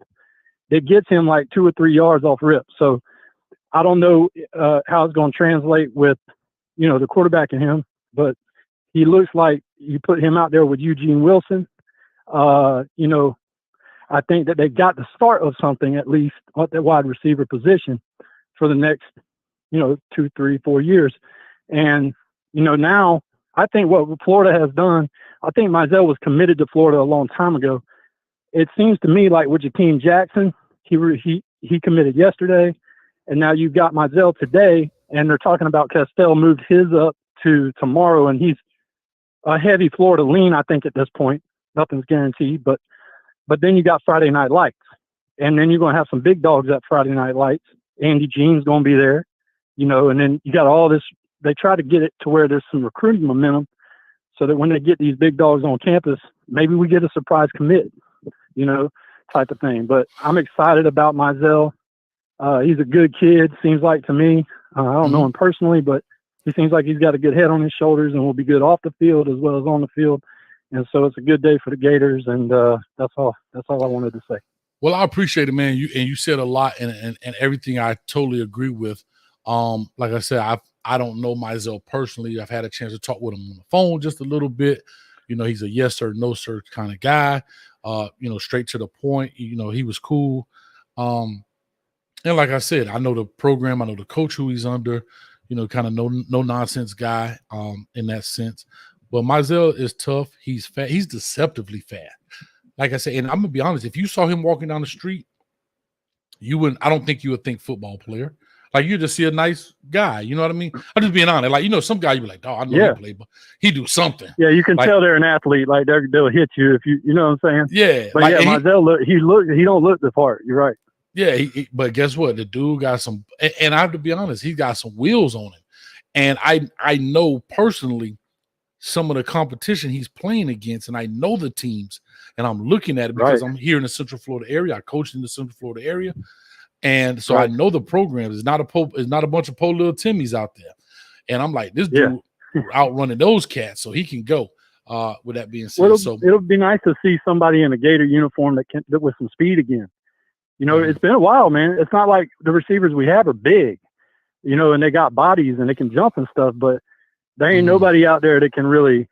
that gets him like 2 or 3 yards off rip. So I don't know how it's going to translate with, the quarterback in him, but he looks like you put him out there with Eugene Wilson. I think that they got the start of something, at least at the wide receiver position, for the next, 2, 3, 4 years. And, now I think what Florida has done, I think Mizell was committed to Florida a long time ago. It seems to me like with Jakeem Jackson, he committed yesterday, and now you've got Mizell today, and they're talking about Castell moved his up to tomorrow, and he's a heavy Florida lean, I think, at this point. Nothing's guaranteed, but then you got Friday Night Lights, and then you're going to have some big dogs at Friday Night Lights. Andy Jean's going to be there, and then you got all this. They try to get it to where there's some recruiting momentum, so that when they get these big dogs on campus, maybe we get a surprise commit, type of thing. But I'm excited about Mizell. He's a good kid, seems like to me. I don't know him personally, but he seems like he's got a good head on his shoulders and will be good off the field as well as on the field. And so it's a good day for the Gators, and that's all I wanted to say. Well, I appreciate it, man. You said a lot, and everything I totally agree with. Like I said, I don't know Mizell personally. I've had a chance to talk with him on the phone just a little bit. You know, he's a yes sir, no sir kind of guy. You know, straight to the point. You know, he was cool. And like I said, I know the program, I know the coach who he's under. You know, kind of no nonsense guy. In that sense. But Mizell is tough. He's fat. He's deceptively fat. Like I said, and I'm gonna be honest, if you saw him walking down the street, I don't think you would think football player. Like you just see a nice guy, you know what I mean? I'm just being honest. Like, you know, some guy you be like, oh, I know he play, but he do something. Yeah, you can like, tell they're an athlete. Like they'll hit you if you know what I'm saying? Yeah. But yeah, Mizell he don't look the part. You're right. Yeah, but guess what? The dude got some, and I have to be honest, he got some wheels on him. And I know personally some of the competition he's playing against, and I know the teams, and I'm looking at it because I'm here in the Central Florida area. I coached in the Central Florida area, and so I know the programs. It's not a bunch of poor little Timmies out there, and I'm like, this dude outrunning those cats, so he can go. With that being said, it'll be nice to see somebody in a Gator uniform that with some speed again. You know, it's been a while, man. It's not like the receivers we have are big, you know, and they got bodies and they can jump and stuff, but there ain't nobody out there that can really,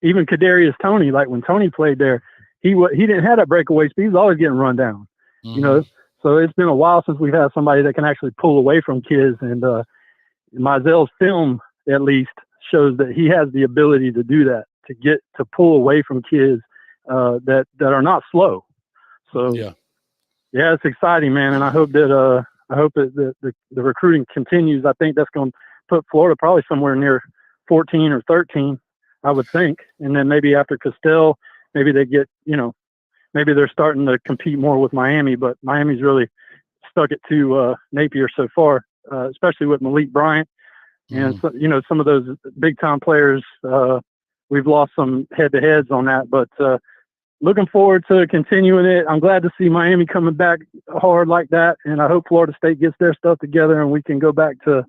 even Kadarius Toney, like when Toney played there, he didn't have that breakaway speed. He was always getting run down, you know? So it's been a while since we've had somebody that can actually pull away from kids. And Mizell's film, at least, shows that he has the ability to do that, to pull away from kids that are not slow. So yeah, it's exciting, man. And I hope that the recruiting continues. I think that's going to put Florida probably somewhere near 14 or 13, I would think. And then maybe after Castell, maybe they get, you know, maybe they're starting to compete more with Miami, but Miami's really stuck it to Napier so far, especially with Malik Bryant. And, so, you know, some of those big time players, we've lost some head to heads on that, but looking forward to continuing it. I'm glad to see Miami coming back hard like that. And I hope Florida State gets their stuff together and we can go back to,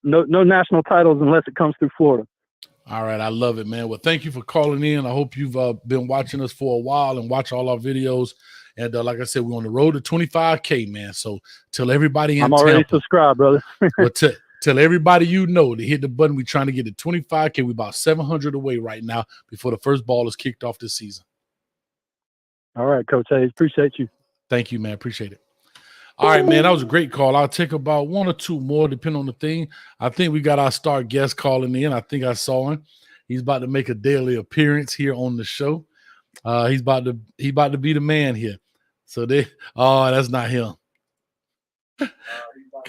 no national titles unless it comes through Florida. All right. I love it, man. Well, thank you for calling in. I hope you've been watching us for a while and watch all our videos. And like I said, we're on the road to 25K, man. So tell everybody in I'm already subscribed, brother. But tell everybody you know to hit the button. We're trying to get to 25K. We're about 700 away right now before the first ball is kicked off this season. All right, Coach Hayes. Appreciate you. Thank you, man. Appreciate it. All right, man, that was a great call. I'll take about one or two more, depending on the thing. I think we got our star guest calling in. I think I saw him. He's about to make a daily appearance here on the show. He's about to be the man here. So that's not him.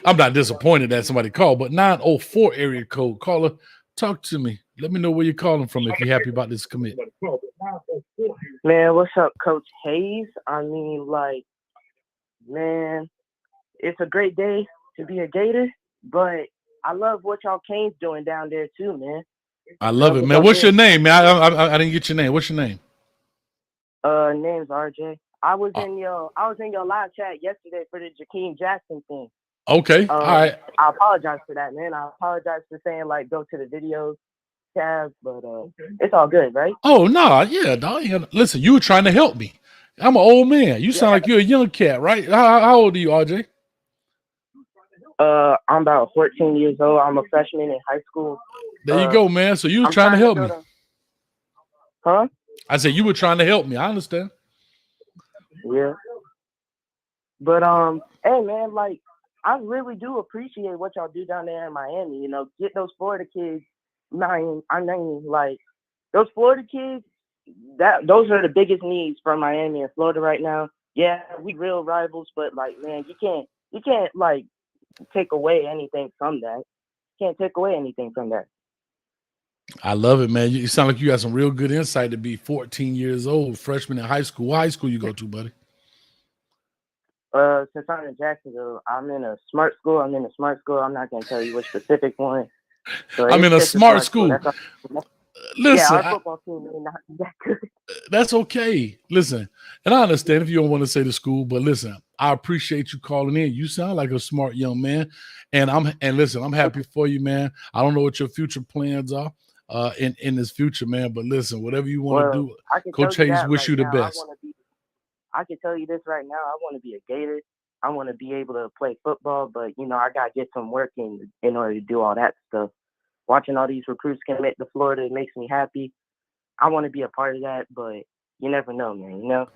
I'm not disappointed that somebody called, but 904 area code caller, talk to me. Let me know where you're calling from if you're happy about this commit. Man, what's up, Coach Hayes? I mean, like, man, it's a great day to be a Gator, but I love what y'all Canes doing down there too, man. I love it, man. What's your name, man? I didn't get your name. What's your name? Name's RJ. I was in your live chat yesterday for the Jakeem Jackson thing. Okay, all right. I apologize for that, man. I apologize for saying like go to the videos tab, but it's all good, right? Oh no, yeah, dog. Listen, you were trying to help me. I'm an old man. You sound like you're a young cat, right? How old are you, RJ? I'm about 14 years old. I'm a freshman in high school. There you go, man. So you were trying to help me. Huh? I said you were trying to help me. I understand. Yeah. But hey man, like I really do appreciate what y'all do down there in Miami. You know, get those Florida kids. I mean, like those Florida kids. Those are the biggest needs for Miami and Florida right now. Yeah, we real rivals, but like, man, you can't like take away anything from that. You can't take away anything from that. I love it, man. You sound like you got some real good insight to be 14 years old, freshman in high school. What high school you go to, buddy? Since I'm in Jacksonville, I'm in a smart school. I'm not going to tell you which specific one. So I'm in a smart school. Listen, our football team may not be that good. That's okay. Listen, and I understand if you don't want to say the school, but listen, I appreciate you calling in. You sound like a smart young man. And listen, I'm happy for you, man. I don't know what your future plans are in this future, man. But listen, whatever you want to do, I can Coach tell you Hayes that wish right you the now. best. I can tell you this right now. I want to be a Gator. I want to be able to play football, but I gotta get some work in order to do all that stuff. Watching all these recruits commit to Florida, it makes me happy. I want to be a part of that, but you never know, man.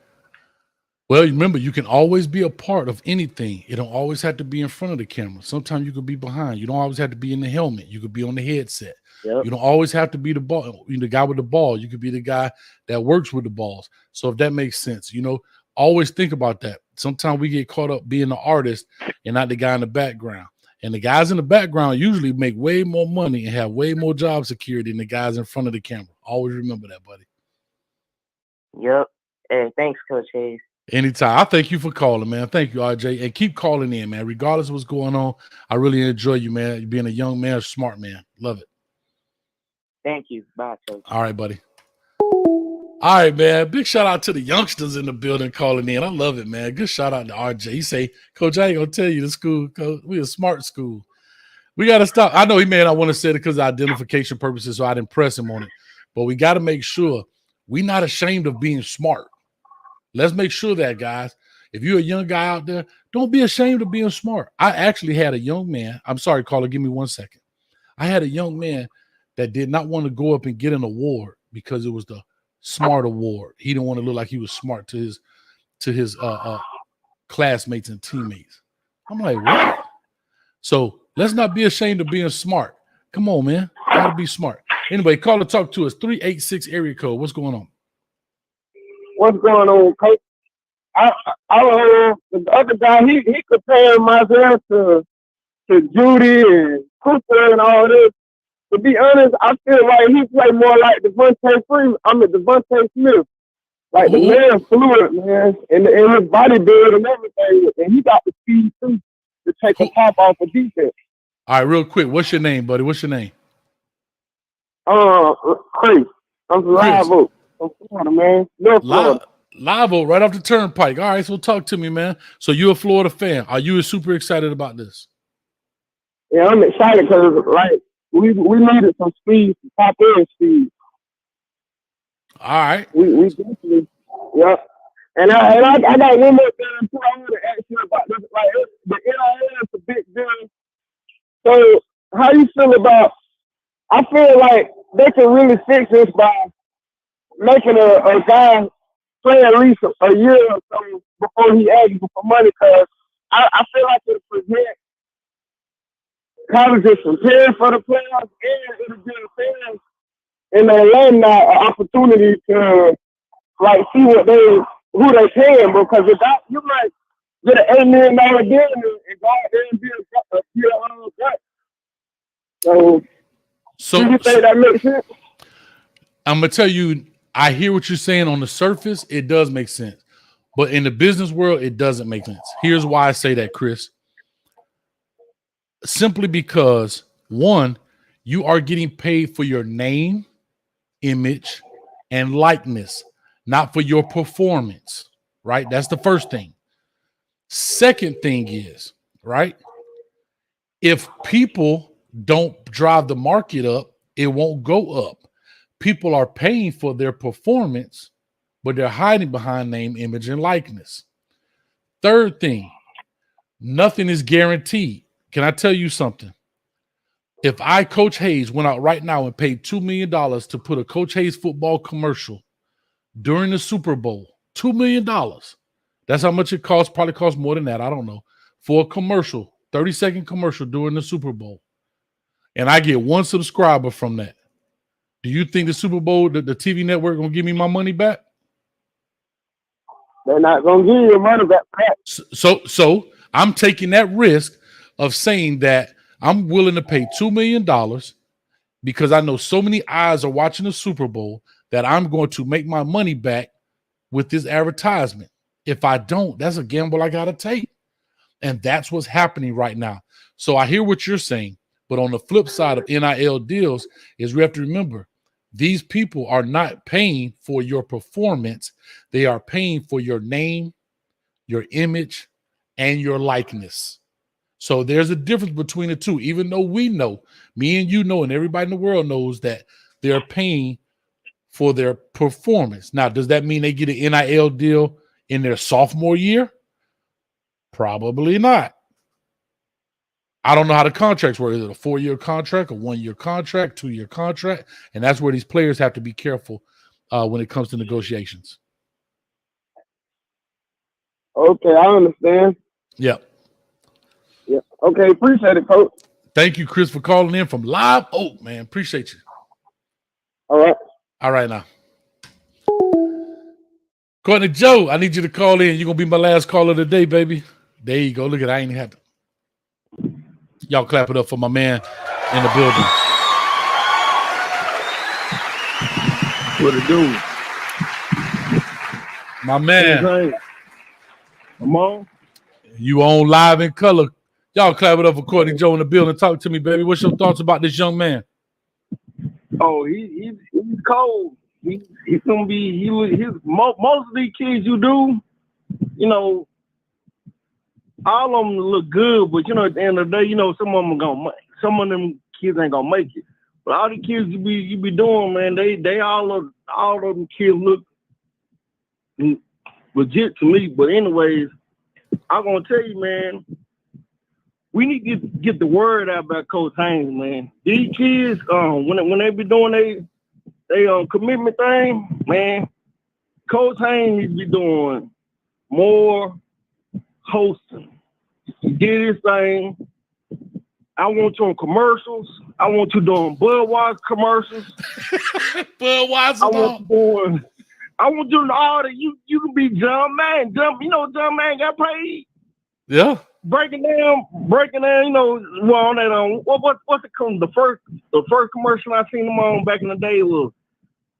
Well, remember, you can always be a part of anything. It don't always have to be in front of the camera. Sometimes you could be behind. You don't always have to be in the helmet. You could be on the headset. Yep. You don't always have to be the ball, the guy with the ball. You could be the guy that works with the balls. So if that makes sense, always think about that. Sometimes we get caught up being the artist and not the guy in the background. And the guys in the background usually make way more money and have way more job security than the guys in front of the camera. Always remember that, buddy. Yep. Hey, thanks, Coach Hayes. Anytime. I thank you for calling, man. Thank you, RJ. And keep calling in, man. Regardless of what's going on, I really enjoy you, man. You being a young man, a smart man. Love it. Thank you. Bye, Coach. All right, buddy. All right, man. Big shout out to the youngsters in the building calling in. I love it, man. Good shout out to RJ. He say, Coach, I ain't going to tell you the school, Coach. We a smart school. We got to stop. I know he may not want to say it because of identification purposes, so I didn't press him on it. But we got to make sure we're not ashamed of being smart. Let's make sure that, guys, if you're a young guy out there, don't be ashamed of being smart. I actually had a young man. I'm sorry, caller, give me 1 second. I had a young man that did not want to go up and get an award because it was the smart award. He didn't want to look like he was smart to his classmates and teammates. I'm like, what? So let's not be ashamed of being smart. Come on, man. Gotta be smart. Anyway, call to talk to us. 386 area code. What's going on? What's going on, Coach? The other guy, he compared myself to Judy and Cooper and all this. To be honest, I feel like he played more like Devontae Smith. Like the man fluid, man, and his body build and everything. And he got the speed too to take the top off of defense. All right, real quick. What's your name, buddy? What's your name? Chris. I'm from Live Oak. I'm Florida, man. Live Oak, right off the turnpike. All right, so talk to me, man. So you're a Florida fan. Are you super excited about this? Yeah, I'm excited because we needed some speed, some top end speed. All right. We definitely, yeah. And I got one more thing too. I want to ask you about this. Like the NIL is a big deal. So how you feel about? I feel like they can really fix this by making a guy play at least a year or so before he asks for money. Because I feel like it'll prevent colleges from paying for the players, and it'll give fans and the alumni an opportunity to see who they paying. Because without, you might get an $8 million deal and go out there and be a year on gut. So do you think that makes sense? I'm gonna tell you, I hear what you're saying. On the surface, it does make sense, but in the business world, it doesn't make sense. Here's why I say that, Chris. Simply because, one, you are getting paid for your name, image, and likeness, not for your performance, right? That's the first thing. Second thing is, right, if people don't drive the market up, it won't go up. People are paying for their performance, but they're hiding behind name, image, and likeness. Third thing, nothing is guaranteed. Can I tell you something? If I, Coach Hayes, went out right now and paid $2 million to put a Coach Hayes football commercial during the Super Bowl, $2 million. That's how much it costs. Probably costs more than that. I don't know. For a commercial, 30-second commercial during the Super Bowl. And I get one subscriber from that. Do you think the Super Bowl, the TV network, going to give me my money back? They're not going to give you your money back. So I'm taking that risk of saying that I'm willing to pay $2 million because I know so many eyes are watching the Super Bowl that I'm going to make my money back with this advertisement. If I don't, that's a gamble I got to take. And that's what's happening right now. So I hear what you're saying, but on the flip side of NIL deals is we have to remember these people are not paying for your performance. They are paying for your name, your image, and your likeness. So there's a difference between the two, even though we know, me and you know, and everybody in the world knows that they're paying for their performance. Now, does that mean they get an NIL deal in their sophomore year? Probably not. I don't know how the contracts work. Is it a 4-year contract, a 1-year contract, 2-year contract? And that's where these players have to be careful when it comes to negotiations. Okay, I understand. Yep. Yeah. Okay, appreciate it, Coach. Thank you, Chris, for calling in from Live Oak, man. Appreciate you. All right. All right, now. Courtney Joe, I need you to call in. You're going to be my last caller today, baby. There you go. Look at that. I ain't had to. Y'all clap it up for my man in the building. What it do? My man. Come on. You on Live in Color. Y'all clap it up for Courtney Joe in the building. Talk to me, baby. What's your thoughts about this young man? Oh, he's cold. He's gonna be most of these kids you do, you know, all of them look good, but you know, at the end of the day, you know, some of them kids ain't gonna make it. But all the kids you be doing, man, they all of them kids look legit to me. But anyways, I'm gonna tell you, man, we need to get the word out about Coach Haynes, man. These kids, when they be doing they commitment thing, man, Coach Haynes needs to be doing more hosting. He did his thing. I want you on commercials. I want you doing Budweiser commercials. Budweiser. I want you doing all that. You can be John Man. You know John Man got paid. Yeah. Breaking down, you know, well on that what's it called? The first commercial I seen him on back in the day was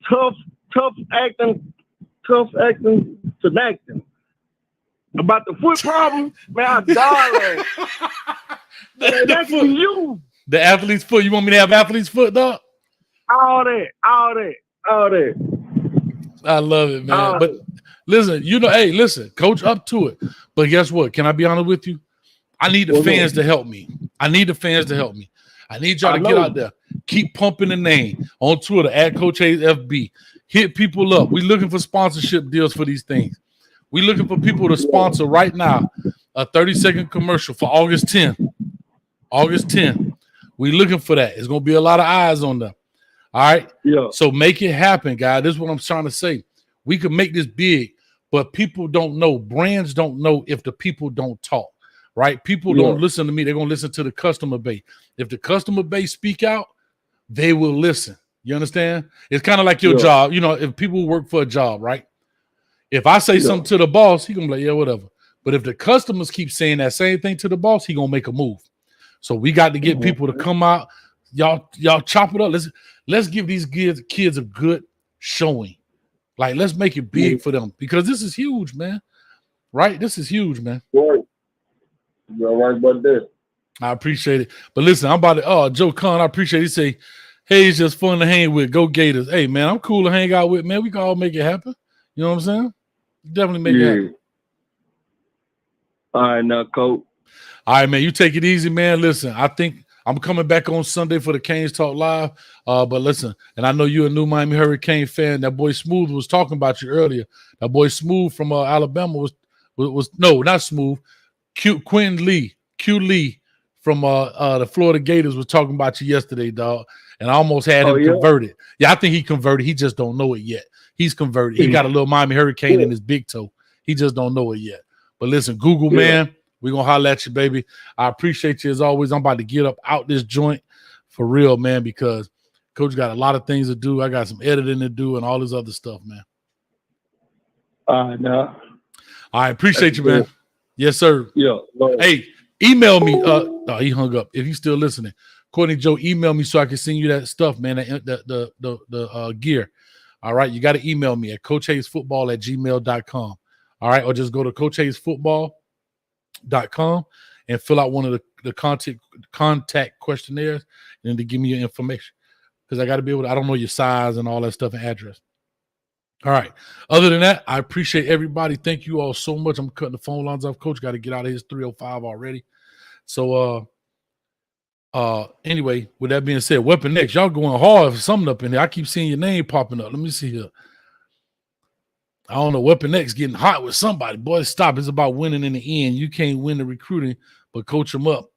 tough acting to acting. About the foot problem, man, I died. That's for you. The athlete's foot. You want me to have athlete's foot, dog? All that. I love it, man. But listen, you know, hey, listen, coach up to it. But guess what? Can I be honest with you? I need the fans to help me. I need y'all to get out there. Keep pumping the name on Twitter at Coach Hayes FB. Hit people up. We looking for sponsorship deals for these things. We looking for people to sponsor right now a 30-second commercial for August 10th. August 10th. We looking for that. It's going to be a lot of eyes on them. All right? Yeah. So make it happen, guys. This is what I'm trying to say. We can make this big, but people don't know. Brands don't know if the people don't talk, right? People don't listen to me. They're going to listen to the customer base. If the customer base speak out, they will listen. You understand? It's kind of like your job. You know, if people work for a job, right? If I say something to the boss, he gonna be like, yeah, whatever. But if the customers keep saying that same thing to the boss, he gonna make a move. So we got to get people to come out. Y'all chop it up. Let's give these kids a good showing. Like, let's make it big for them because this is huge, man. Right? This is huge, man. You're right about that. I appreciate it. But listen, I'm about to Joe Kahn, I appreciate it. He say, hey, it's just fun to hang with. Go Gators. Hey, man, I'm cool to hang out with, man. We can all make it happen. You know what I'm saying? Definitely make it happen. All right, now, Coach. All right, man. You take it easy, man. Listen, I think I'm coming back on Sunday for the Canes Talk Live. But listen, and I know you're a new Miami Hurricane fan. That boy Smooth was talking about you earlier. That boy Smooth from Alabama was no, not Smooth. Q Lee from the Florida Gators was talking about you yesterday, dog. And I almost had him converted. Yeah, I think he converted. He just don't know it yet. He's converted. He got a little Miami Hurricane in his big toe. He just don't know it yet. But listen, Google, man, we're going to holler at you, baby. I appreciate you as always. I'm about to get up out this joint for real, man, because Coach got a lot of things to do. I got some editing to do and all this other stuff, man. No. I appreciate you, man. Yes, sir. Yeah. Lord. Hey, email me. No, he hung up. If he's still listening, Courtney Joe, email me so I can send you that stuff, man, the gear. All right, you got to email me at coachhayesfootball@gmail.com. All right, or just go to coachhayesfootball.com and fill out one of the contact questionnaires and to give me your information because I got to be able to. I don't know your size and all that stuff and address. All right. Other than that, I appreciate everybody. Thank you all so much. I'm cutting the phone lines off. Coach got to get out of his 305 already. So anyway, with that being said, Weapon X, y'all going hard for something up in here. I keep seeing your name popping up. Let me see here. I don't know. Weapon X getting hot with somebody. Boy, stop. It's about winning in the end. You can't win the recruiting, but coach him up.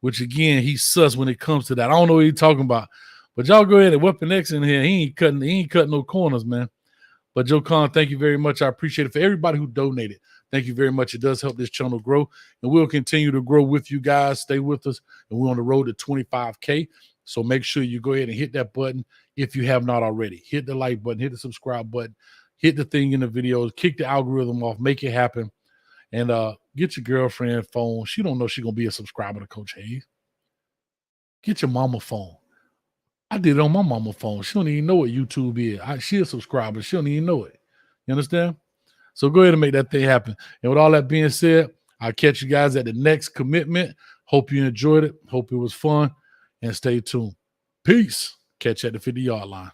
Which again, he's sus when it comes to that. I don't know what he's talking about. But y'all go ahead and Weapon X in here. He ain't cutting no corners, man. But Joe Khan, thank you very much. I appreciate it. For everybody who donated, thank you very much. It does help this channel grow. And we'll continue to grow with you guys. Stay with us. And we're on the road to 25K. So make sure you go ahead and hit that button if you have not already. Hit the like button, hit the subscribe button, hit the thing in the videos, kick the algorithm off, make it happen. And get your girlfriend phone. She don't know she's going to be a subscriber to Coach Hayes. Get your mama phone. I did it on my mama phone. She don't even know what YouTube is. She a subscriber. She don't even know it. You understand? So go ahead and make that thing happen. And with all that being said, I'll catch you guys at the next commitment. Hope you enjoyed it. Hope it was fun. And stay tuned. Peace. Catch you at the 50-yard line.